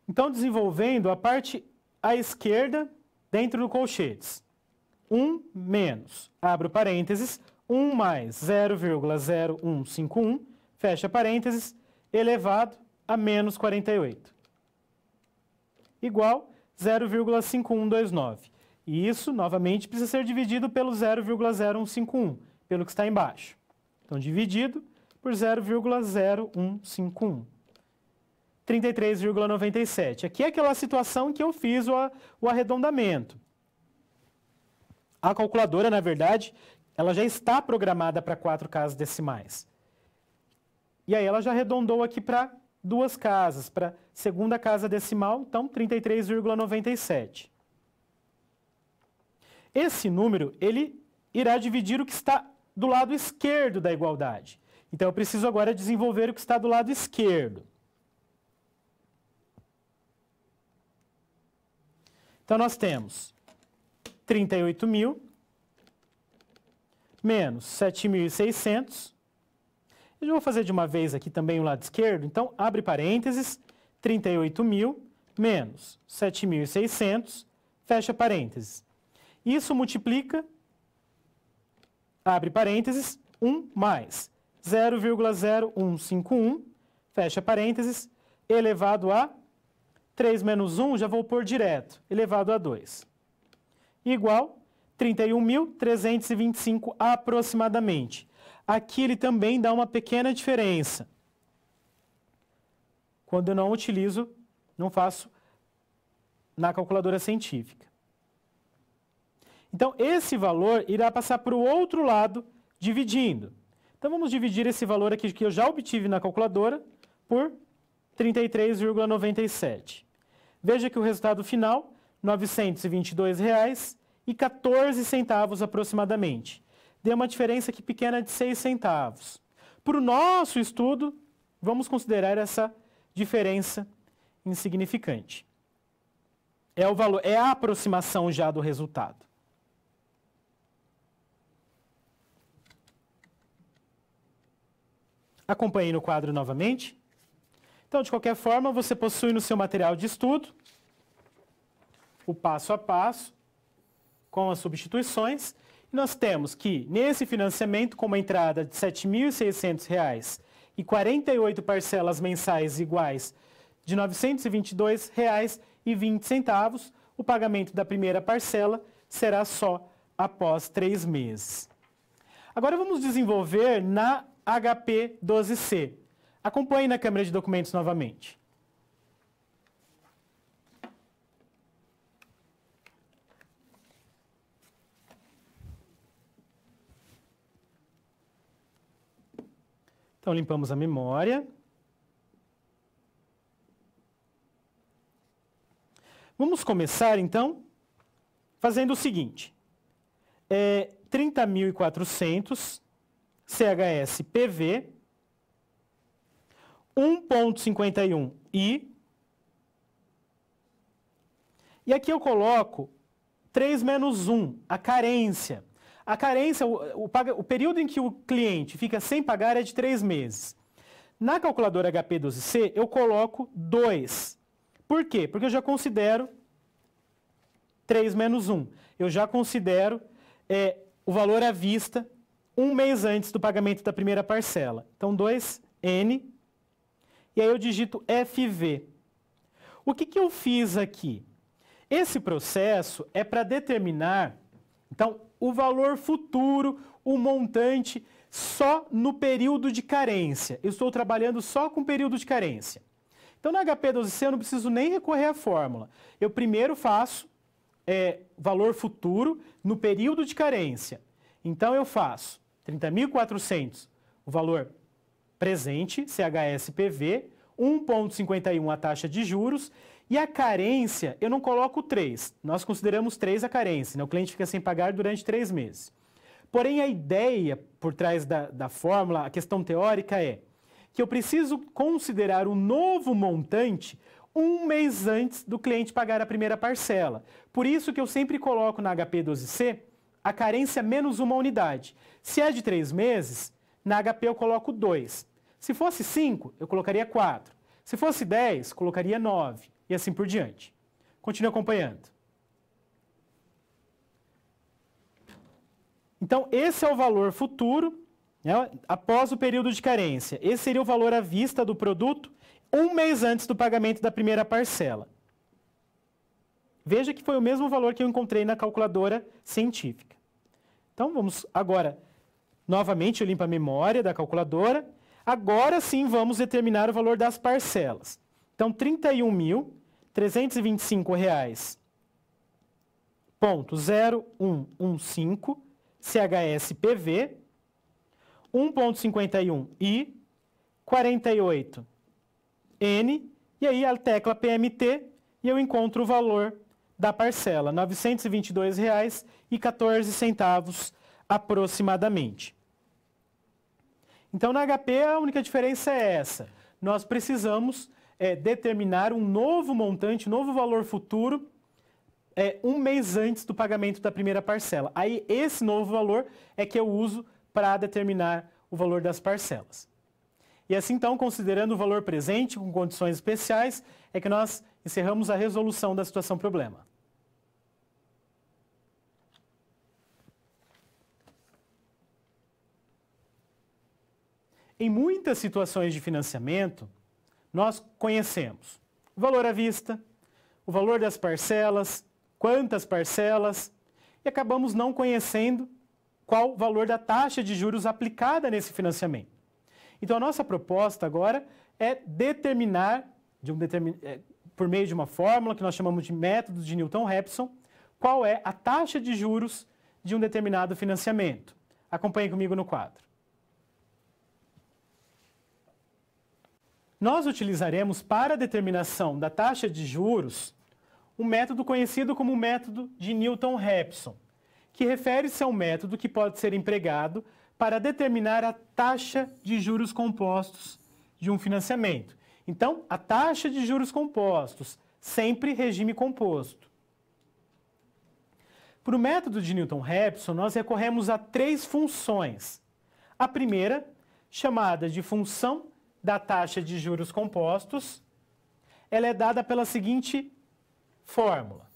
Então, desenvolvendo a parte à esquerda dentro do colchetes. 1 menos, abro parênteses, 1 mais 0,0151, fecha parênteses, elevado a menos 48. Igual 0,5129. E isso, novamente, precisa ser dividido pelo 0,0151, pelo que está embaixo. Então, dividido por 0,0151. 33,97. Aqui é aquela situação em que eu fiz o arredondamento. A calculadora, na verdade, ela já está programada para 4 casas decimais. E aí ela já arredondou aqui para 2 casas, para segunda casa decimal, então 33,97. Esse número, ele irá dividir o que está do lado esquerdo da igualdade. Então eu preciso agora desenvolver o que está do lado esquerdo. Então, nós temos 38.000 menos 7.600. Eu já vou fazer de uma vez aqui também o lado esquerdo. Então, abre parênteses, 38.000 menos 7.600, fecha parênteses. Isso multiplica, abre parênteses, 1 mais 0,0151, fecha parênteses, elevado a 3 menos 1, já vou pôr direto, elevado a 2. Igual 31.325 aproximadamente. Aqui ele também dá uma pequena diferença. Quando eu não utilizo, não faço na calculadora científica. Então, esse valor irá passar para o outro lado, dividindo. Então, vamos dividir esse valor aqui que eu já obtive na calculadora por 33,97. Veja que o resultado final, R$ 922,14 aproximadamente. Deu uma diferença aqui pequena de 6 centavos. Para o nosso estudo, vamos considerar essa diferença insignificante. É o valor, é a aproximação já do resultado. Acompanhe no quadro novamente. Então, de qualquer forma, você possui no seu material de estudo o passo a passo com as substituições. E nós temos que, nesse financiamento, com uma entrada de R$ 7.600 e 48 parcelas mensais iguais de R$ 922,20, o pagamento da primeira parcela será só após 3 meses. Agora vamos desenvolver na HP 12C. Acompanhe na câmera de documentos novamente. Então, limpamos a memória. Vamos começar, então, fazendo o seguinte. 30.400 CHS PV 1,51 I. E aqui eu coloco 3 menos 1, a carência. A carência, o período em que o cliente fica sem pagar é de 3 meses. Na calculadora HP12C, eu coloco 2. Por quê? Porque eu já considero 3 menos 1. Eu já considero o valor à vista 1 mês antes do pagamento da primeira parcela. Então, 2N. E aí eu digito FV. O que eu fiz aqui? Esse processo é para determinar, então, o valor futuro, o montante, só no período de carência. Eu estou trabalhando só com período de carência. Então, na HP12C eu não preciso nem recorrer à fórmula. Eu primeiro faço valor futuro no período de carência. Então, eu faço 30.400, o valor presente, CHSPV, 1,51 a taxa de juros, e a carência, eu não coloco 3. Nós consideramos 3 a carência, né? O cliente fica sem pagar durante 3 meses. Porém, a ideia por trás da fórmula, a questão teórica é que eu preciso considerar o novo montante um mês antes do cliente pagar a primeira parcela. Por isso que eu sempre coloco na HP 12C a carência menos uma unidade. Se é de 3 meses, na HP eu coloco 2. Se fosse 5, eu colocaria 4. Se fosse 10, colocaria 9. E assim por diante. Continue acompanhando. Então, esse é o valor futuro, né, após o período de carência. Esse seria o valor à vista do produto um mês antes do pagamento da primeira parcela. Veja que foi o mesmo valor que eu encontrei na calculadora científica. Então, vamos agora, novamente, eu limpo a memória da calculadora. Agora sim, vamos determinar o valor das parcelas. Então, R$ 31.325,0115 CHSPV, 1,51I, 48N, e aí a tecla PMT, e eu encontro o valor da parcela, R$ 922,14 aproximadamente. Então, na HP, a única diferença é essa. Nós precisamos determinar um novo montante, um novo valor futuro, um mês antes do pagamento da primeira parcela. Aí, esse novo valor é que eu uso para determinar o valor das parcelas. E assim, então, considerando o valor presente com condições especiais, é que nós encerramos a resolução da situação problema. Em muitas situações de financiamento, nós conhecemos o valor à vista, o valor das parcelas, quantas parcelas, e acabamos não conhecendo qual o valor da taxa de juros aplicada nesse financiamento. Então, a nossa proposta agora é determinar, por meio de uma fórmula que nós chamamos de método de Newton-Raphson, qual é a taxa de juros de um determinado financiamento. Acompanhe comigo no quadro. Nós utilizaremos para a determinação da taxa de juros um método conhecido como método de Newton-Raphson, que refere-se a um método que pode ser empregado para determinar a taxa de juros compostos de um financiamento. Então, a taxa de juros compostos, sempre regime composto. Para o método de Newton-Raphson, nós recorremos a 3 funções. A primeira, chamada de função da taxa de juros compostos, ela é dada pela seguinte fórmula.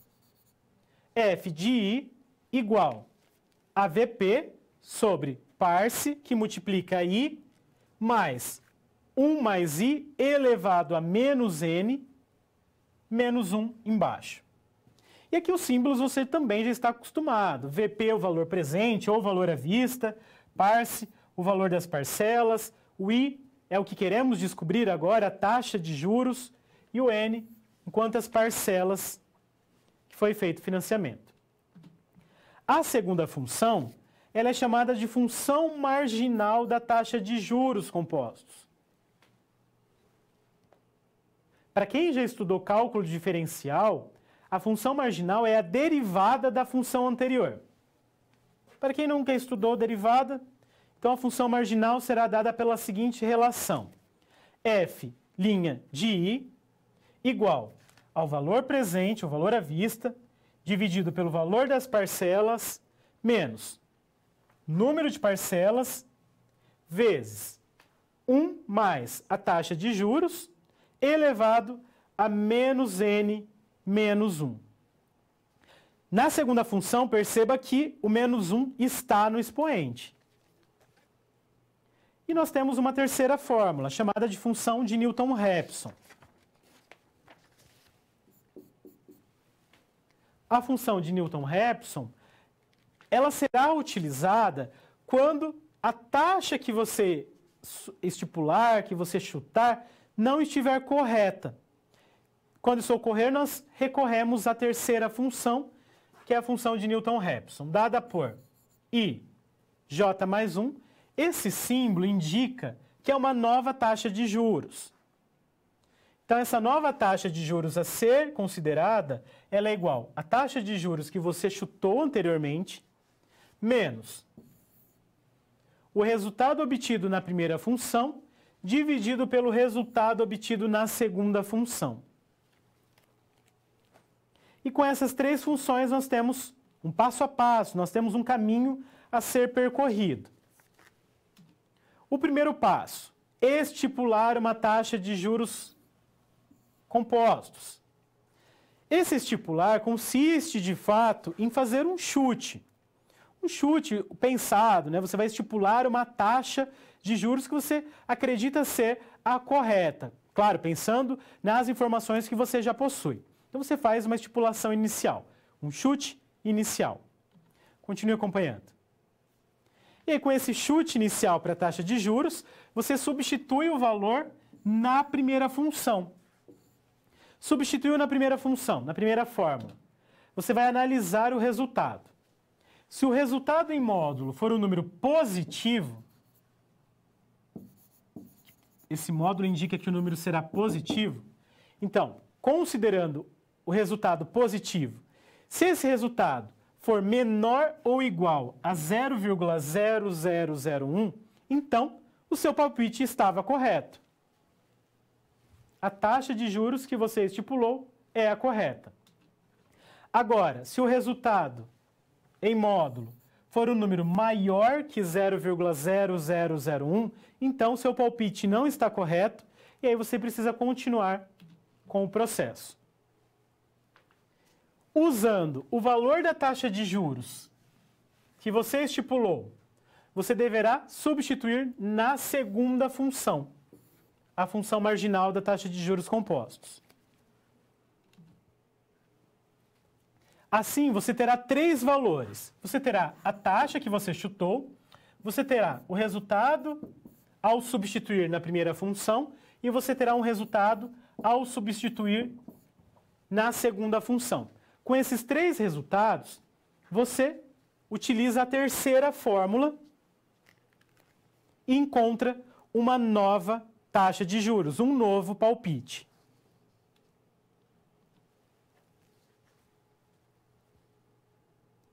F de I igual a VP sobre parce, que multiplica I, mais 1 mais I elevado a menos N, menos 1 embaixo. E aqui os símbolos você também já está acostumado. VP é o valor presente ou o valor à vista, parce, o valor das parcelas, o I é o que queremos descobrir agora, a taxa de juros, e o N, em quantas parcelas que foi feito o financiamento. A segunda função, ela é chamada de função marginal da taxa de juros compostos. Para quem já estudou cálculo diferencial, a função marginal é a derivada da função anterior. Para quem nunca estudou derivada, então a função marginal será dada pela seguinte relação. F' de I igual ao valor presente, o valor à vista, dividido pelo valor das parcelas, menos número de parcelas, vezes 1 mais a taxa de juros, elevado a menos N menos 1. Na segunda função, perceba que o menos 1 está no expoente. E nós temos uma terceira fórmula, chamada de função de Newton-Raphson. A função de Newton-Raphson, ela será utilizada quando a taxa que você estipular, que você chutar, não estiver correta. Quando isso ocorrer, nós recorremos à terceira função, que é a função de Newton-Raphson, dada por I, J mais 1. Esse símbolo indica que é uma nova taxa de juros. Então, essa nova taxa de juros a ser considerada, ela é igual à taxa de juros que você chutou anteriormente, menos o resultado obtido na primeira função, dividido pelo resultado obtido na segunda função. E com essas três funções nós temos um passo a passo, nós temos um caminho a ser percorrido. O primeiro passo, estipular uma taxa de juros compostos. Esse estipular consiste, de fato, em fazer um chute. Um chute pensado, né? Você vai estipular uma taxa de juros que você acredita ser a correta. Claro, pensando nas informações que você já possui. Então você faz uma estipulação inicial, um chute inicial. Continue acompanhando. E aí, com esse chute inicial para a taxa de juros, você substitui o valor na primeira função. Substituiu na primeira função, na primeira fórmula. Você vai analisar o resultado. Se o resultado em módulo for um número positivo, esse módulo indica que o número será positivo. Então, considerando o resultado positivo, se esse resultado for menor ou igual a 0,0001, então o seu palpite estava correto. A taxa de juros que você estipulou é a correta. Agora, se o resultado em módulo for um número maior que 0,0001, então o seu palpite não está correto e aí você precisa continuar com o processo. Usando o valor da taxa de juros que você estipulou, você deverá substituir na segunda função, a função marginal da taxa de juros compostos. Assim, você terá três valores. Você terá a taxa que você chutou, você terá o resultado ao substituir na primeira função e você terá um resultado ao substituir na segunda função. Com esses três resultados, você utiliza a terceira fórmula e encontra uma nova taxa de juros, um novo palpite.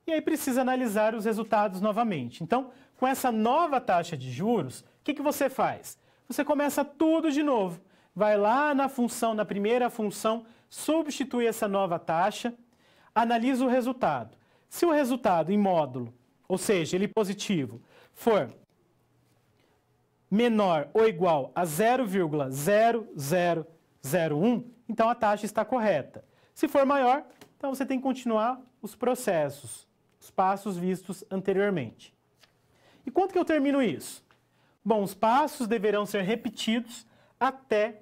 E aí precisa analisar os resultados novamente. Então, com essa nova taxa de juros, o que você faz? Você começa tudo de novo. Vai lá na função, na primeira função, substitui essa nova taxa, analisa o resultado. Se o resultado em módulo, ou seja, ele positivo, for menor ou igual a 0,0001, então a taxa está correta. Se for maior, então você tem que continuar os processos, os passos vistos anteriormente. E quando que eu termino isso? Bom, os passos deverão ser repetidos até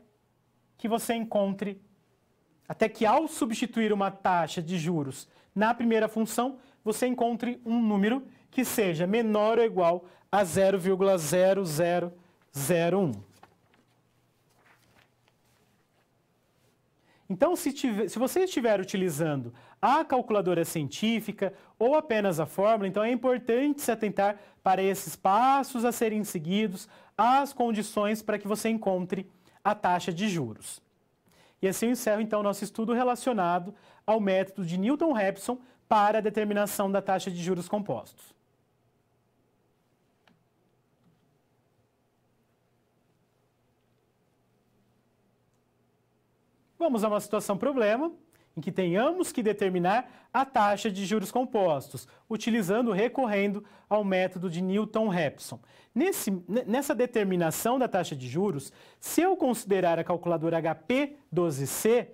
que você encontre, até que ao substituir uma taxa de juros na primeira função, você encontre um número que seja menor ou igual a 0,0001. Então, se você estiver utilizando a calculadora científica ou apenas a fórmula, então é importante se atentar para esses passos a serem seguidos, as condições para que você encontre a taxa de juros. E assim eu encerro então o nosso estudo relacionado ao método de Newton-Raphson para a determinação da taxa de juros compostos. Vamos a uma situação problema, em que tenhamos que determinar a taxa de juros compostos, recorrendo ao método de Newton-Raphson. Nessa determinação da taxa de juros, se eu considerar a calculadora HP12C,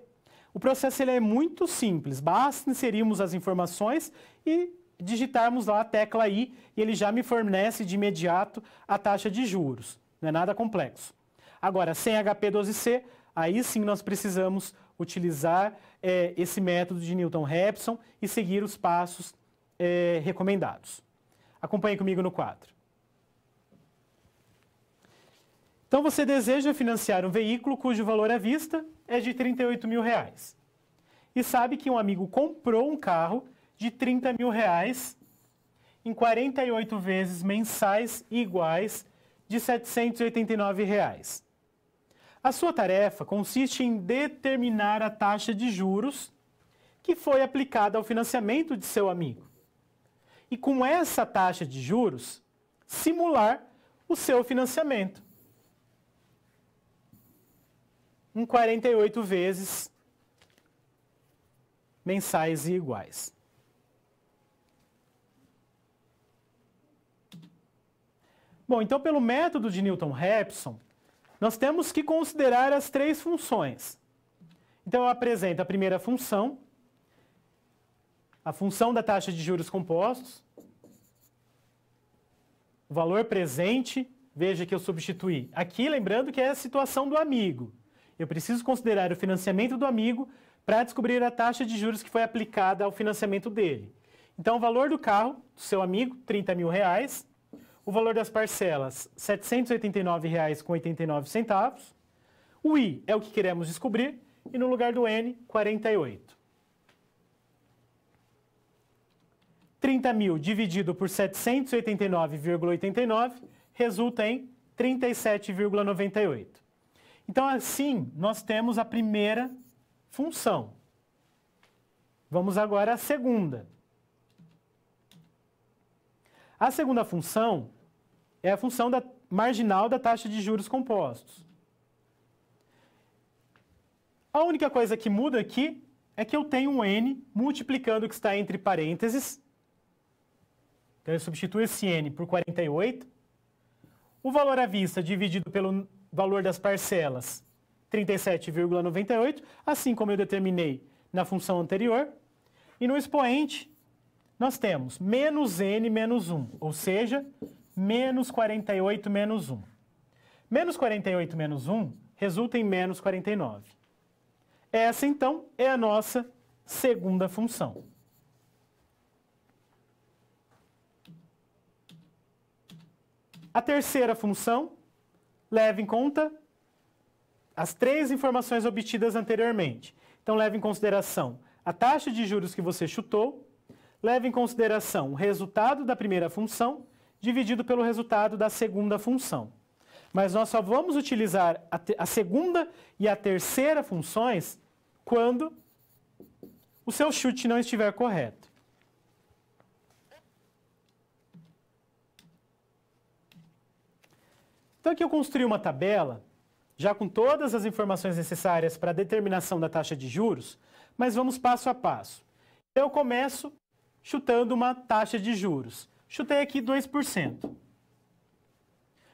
o processo é muito simples, basta inserirmos as informações e digitarmos lá a tecla I e ele já me fornece de imediato a taxa de juros, não é nada complexo. Agora, sem HP12C, aí sim nós precisamos utilizar esse método de Newton-Raphson e seguir os passos recomendados. Acompanhe comigo no quadro. Então você deseja financiar um veículo cujo valor à vista é de R$38 mil. E sabe que um amigo comprou um carro de R$30 mil em 48 vezes mensais iguais de R$789. A sua tarefa consiste em determinar a taxa de juros que foi aplicada ao financiamento de seu amigo. E com essa taxa de juros, simular o seu financiamento. um 48 vezes mensais e iguais. Bom, então pelo método de Newton-Raphson, nós temos que considerar as três funções. Então eu apresento a primeira função, a função da taxa de juros compostos, o valor presente, veja que eu substituí aqui, lembrando que é a situação do amigo. Eu preciso considerar o financiamento do amigo para descobrir a taxa de juros que foi aplicada ao financiamento dele. Então o valor do carro, do seu amigo, R$30.000, o valor das parcelas, R$ 789,89. O I é o que queremos descobrir e no lugar do N, 48. 30.000 dividido por 789,89 resulta em 37,98. Então, assim, nós temos a primeira função. Vamos agora à segunda. A segunda função é a função marginal da taxa de juros compostos. A única coisa que muda aqui é que eu tenho um N multiplicando o que está entre parênteses. Então, eu substituo esse N por 48. O valor à vista dividido pelo valor das parcelas, 37,98, assim como eu determinei na função anterior. E no expoente, nós temos menos N menos 1, ou seja, menos 48 menos 1. Menos 48 menos 1 resulta em menos 49. Essa, então, é a nossa segunda função. A terceira função leva em conta as três informações obtidas anteriormente. Então, leva em consideração a taxa de juros que você chutou, leva em consideração o resultado da primeira função dividido pelo resultado da segunda função. Mas nós só vamos utilizar a segunda e a terceira funções quando o seu chute não estiver correto. Então aqui eu construí uma tabela, já com todas as informações necessárias para a determinação da taxa de juros, mas vamos passo a passo. Eu começo chutando uma taxa de juros. Chutei aqui 2%. O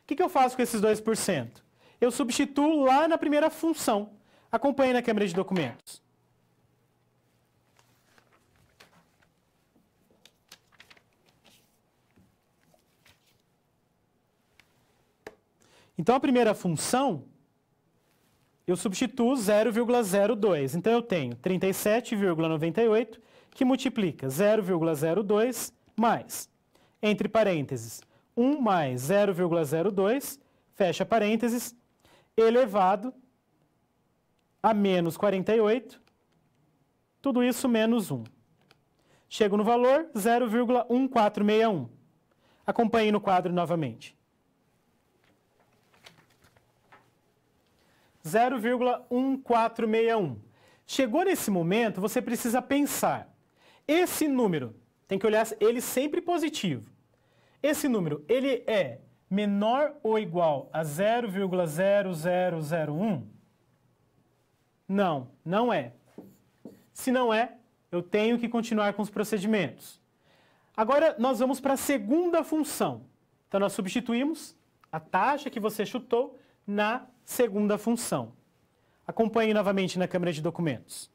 que eu faço com esses 2%? Eu substituo lá na primeira função. Acompanhe na câmera de documentos. Então, a primeira função, eu substituo 0,02. Então, eu tenho 37,98, que multiplica 0,02 mais, entre parênteses, 1 mais 0,02, fecha parênteses, elevado a menos 48, tudo isso menos 1. Chego no valor 0,1461. Acompanhe no quadro novamente. 0,1461. Chegou nesse momento, você precisa pensar. Esse número, tem que olhar ele sempre positivo. Esse número, ele é menor ou igual a 0,0001? Não, não é. Se não é, eu tenho que continuar com os procedimentos. Agora, nós vamos para a segunda função. Então, nós substituímos a taxa que você chutou na segunda função. Acompanhe novamente na câmera de documentos.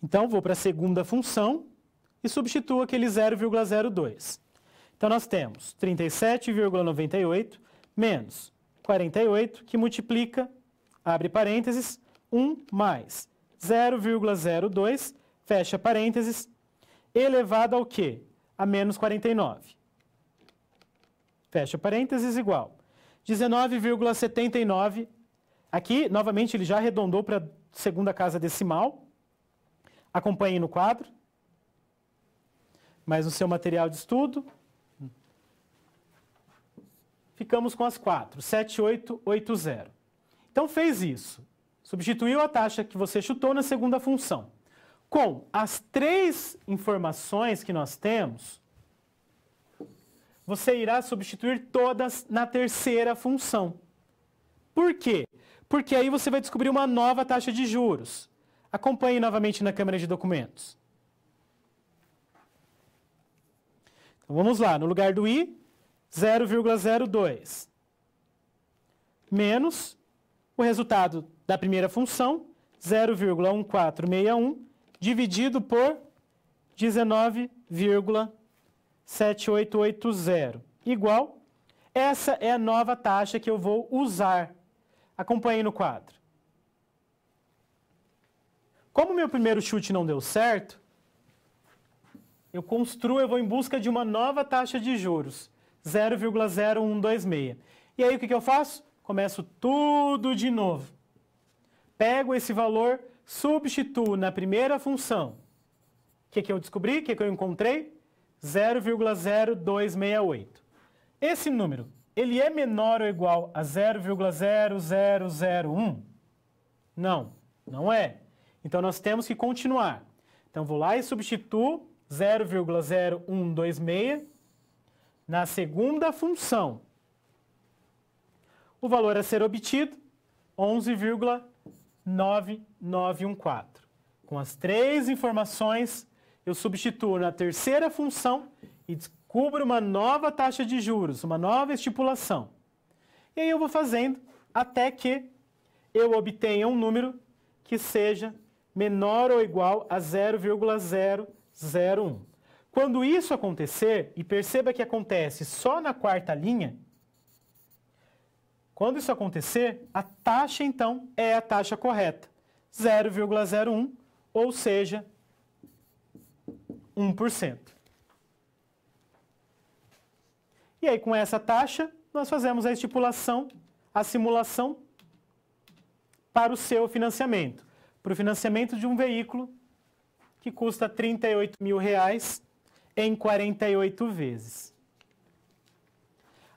Então, vou para a segunda função e substituo aquele 0,02. Então, nós temos 37,98 menos 48, que multiplica, abre parênteses, 1 mais 0,02, fecha parênteses, elevado ao quê? A menos 49. Fecha parênteses, igual. 19,79. Aqui, novamente, ele já arredondou para a segunda casa decimal. Acompanhe no quadro. Mas no seu material de estudo, ficamos com as 4, 7880. Então, fez isso. Substituiu a taxa que você chutou na segunda função. Com as três informações que nós temos, você irá substituir todas na terceira função. Por quê? Porque aí você vai descobrir uma nova taxa de juros. Acompanhe novamente na câmera de documentos. Então, vamos lá, no lugar do I, 0,02. Menos o resultado da primeira função, 0,1461, dividido por 19,7880, igual. Essa é a nova taxa que eu vou usar. Acompanhe no quadro. Como meu primeiro chute não deu certo, eu vou em busca de uma nova taxa de juros, 0,0126. E aí o que eu faço? Começo tudo de novo. Pego esse valor, substituo na primeira função. O que eu descobri? O que eu encontrei? 0,0268. Esse número, ele é menor ou igual a 0,0001? Não, não é. Então, nós temos que continuar. Então, vou lá e substituo 0,0126 na segunda função. O valor a ser obtido, 11,9914. Com as três informações, eu substituo na terceira função e descubro uma nova taxa de juros, uma nova estipulação. E aí eu vou fazendo até que eu obtenha um número que seja menor ou igual a 0,001. Quando isso acontecer, e perceba que acontece só na quarta linha, quando isso acontecer, a taxa, então, é a taxa correta, 0,01, ou seja, 1%. E aí, com essa taxa, nós fazemos a estipulação, a simulação para o seu financiamento. Para o financiamento de um veículo que custa R$ 38.000 em 48 vezes.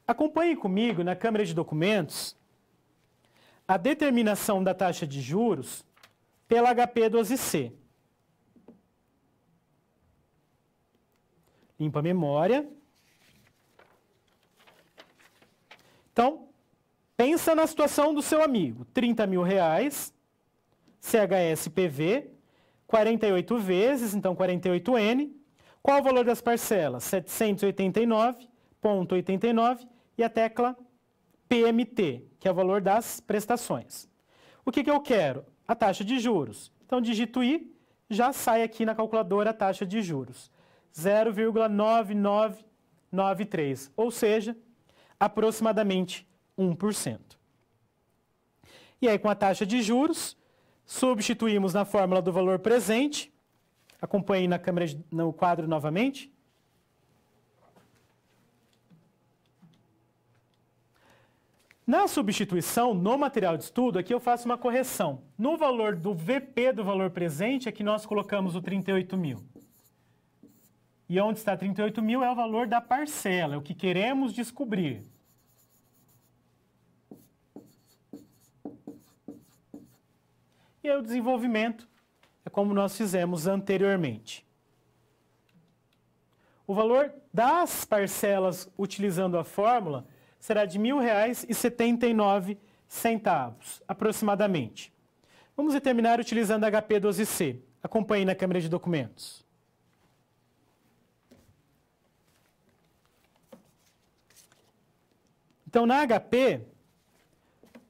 Acompanhe comigo na câmera de documentos a determinação da taxa de juros pela HP 12C. Limpa a memória. Então, pensa na situação do seu amigo. R$ 30.000, CHSPV, 48 vezes, então 48N. Qual o valor das parcelas? 789,89 e a tecla PMT, que é o valor das prestações. O que eu quero? A taxa de juros. Então, digito I, já sai aqui na calculadora a taxa de juros. 0,9993, ou seja, aproximadamente 1%. E aí, com a taxa de juros, substituímos na fórmula do valor presente. Acompanhe na câmera, no quadro novamente. Na substituição, no material de estudo, aqui eu faço uma correção. No valor do VP do valor presente, aqui nós colocamos o 38.000. E onde está 38.000 é o valor da parcela, é o que queremos descobrir. E aí o desenvolvimento é como nós fizemos anteriormente. O valor das parcelas utilizando a fórmula será de R$ 1.000,79, aproximadamente. Vamos determinar utilizando a HP 12C. Acompanhe na câmera de documentos. Então, na HP,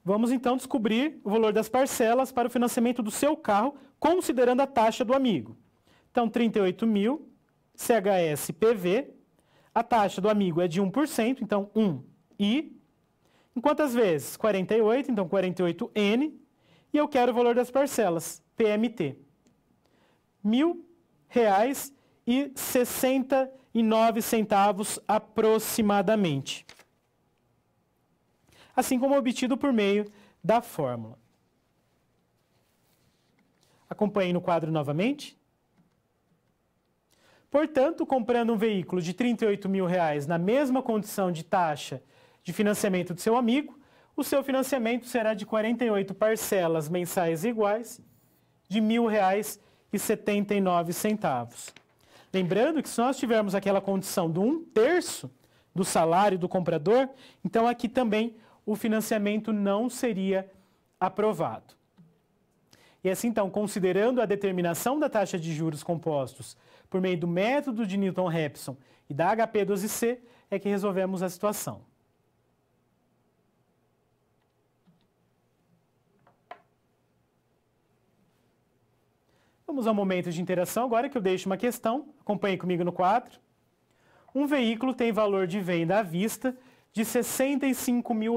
vamos então descobrir o valor das parcelas para o financiamento do seu carro, considerando a taxa do amigo. Então, 38.000, CHSPV, a taxa do amigo é de 1%, então 1I. Em quantas vezes? 48, então 48N. E eu quero o valor das parcelas, PMT. R$ 1.000,69 aproximadamente. Assim como obtido por meio da fórmula. Acompanhe no quadro novamente. Portanto, comprando um veículo de R$ 38.000 na mesma condição de taxa de financiamento do seu amigo, o seu financiamento será de 48 parcelas mensais iguais de R$ 1.000,79. Lembrando que se nós tivermos aquela condição do 1/3, do salário do comprador, então aqui também o financiamento não seria aprovado. E assim, então, considerando a determinação da taxa de juros compostos por meio do método de Newton-Raphson e da HP12C, é que resolvemos a situação. Vamos ao momento de interação agora, que eu deixo uma questão. Acompanhe comigo no quadro. Um veículo tem valor de venda à vista de R$ 65 mil,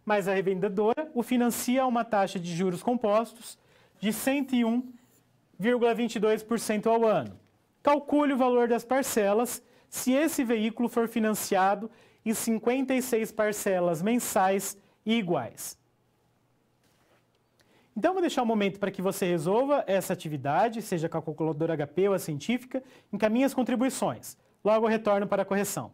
mas a revendedora o financia a uma taxa de juros compostos de 101,22% ao ano. Calcule o valor das parcelas se esse veículo for financiado em 56 parcelas mensais e iguais. Então, vou deixar um momento para que você resolva essa atividade, seja com a calculadora HP ou a científica, encaminhe as contribuições. Logo eu retorno para a correção.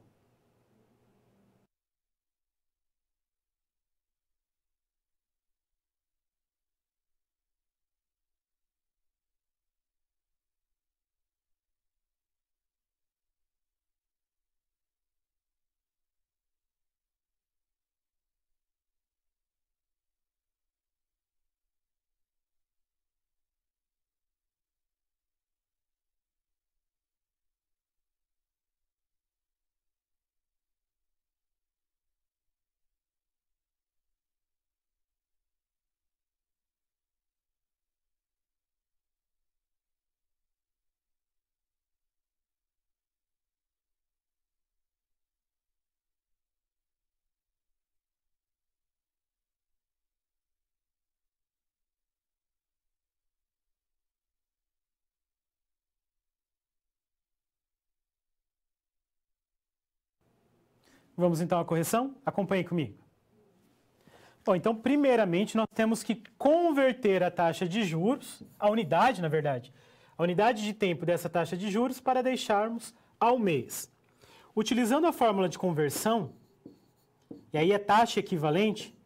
Vamos então à correção? Acompanhe comigo. Bom, então, primeiramente, nós temos que converter a taxa de juros, a unidade, na verdade, a unidade de tempo dessa taxa de juros para deixarmos ao mês. Utilizando a fórmula de conversão, e aí é taxa equivalente,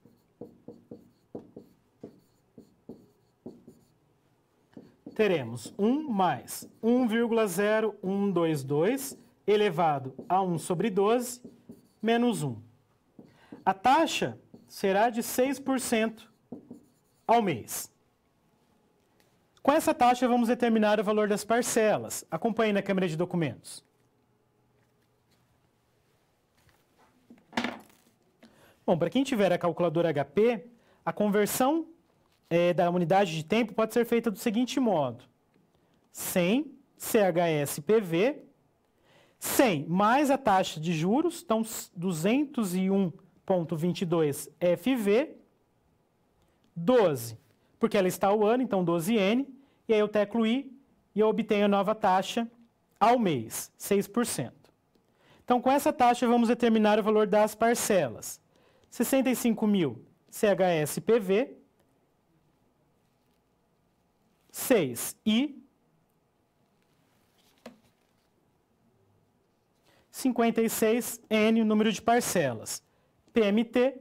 teremos 1 mais 1,0122 elevado a 1 sobre 12 menos 1. A taxa será de 6% ao mês. Com essa taxa, vamos determinar o valor das parcelas. Acompanhe na câmera de documentos. Bom, para quem tiver a calculadora HP, a conversão da unidade de tempo pode ser feita do seguinte modo. 100 CHS-PV, 100 mais a taxa de juros, então 201,22 FV, 12, porque ela está ao ano, então 12N, e aí eu teclo I e eu obtenho a nova taxa ao mês, 6%. Então, com essa taxa, vamos determinar o valor das parcelas. 65 mil CHS-PV, 6 I, 56N, o número de parcelas. PMT, R$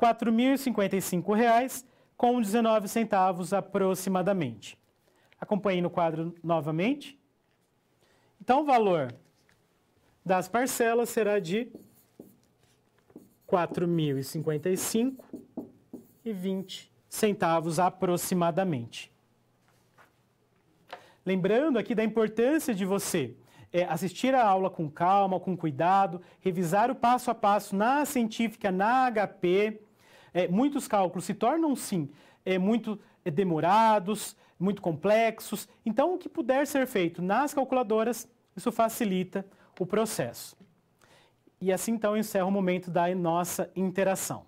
4.055 com 19 centavos aproximadamente. Acompanhe no quadro novamente. Então, o valor das parcelas será de R$ 4.055,20 aproximadamente. Lembrando aqui da importância de você assistir a aula com calma, com cuidado, revisar o passo a passo na científica, na HP. Muitos cálculos se tornam, sim, muito demorados, muito complexos. Então, o que puder ser feito nas calculadoras, isso facilita o processo. E assim, então, eu encerro o momento da nossa interação.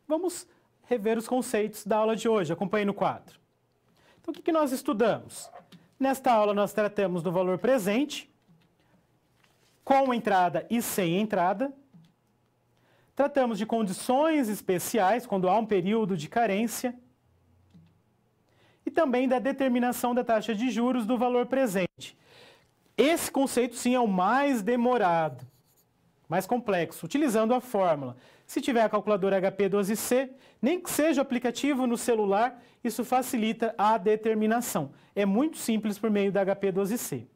Vamos rever os conceitos da aula de hoje. Acompanhe no quadro. Então, o que nós estudamos? Nesta aula, nós tratamos do valor presente, com entrada e sem entrada. Tratamos de condições especiais, quando há um período de carência. E também da determinação da taxa de juros do valor presente. Esse conceito, sim, é o mais demorado, mais complexo, utilizando a fórmula Se tiver a calculadora HP12C, nem que seja o aplicativo no celular, isso facilita a determinação. É muito simples por meio da HP12C.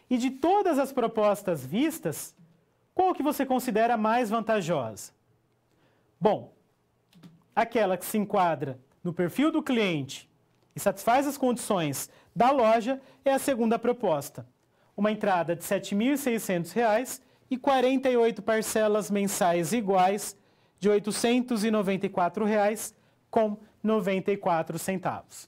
E de todas as propostas vistas, qual que você considera mais vantajosa? Bom, aquela que se enquadra no perfil do cliente e satisfaz as condições da loja é a segunda proposta. Uma entrada de R$ 7.600 e 48 parcelas mensais iguais de R$ 894,94.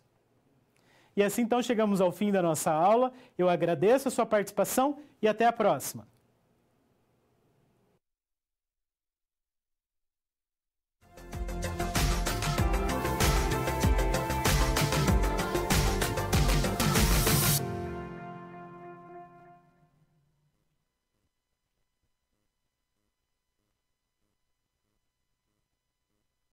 E assim então chegamos ao fim da nossa aula. Eu agradeço a sua participação e até a próxima.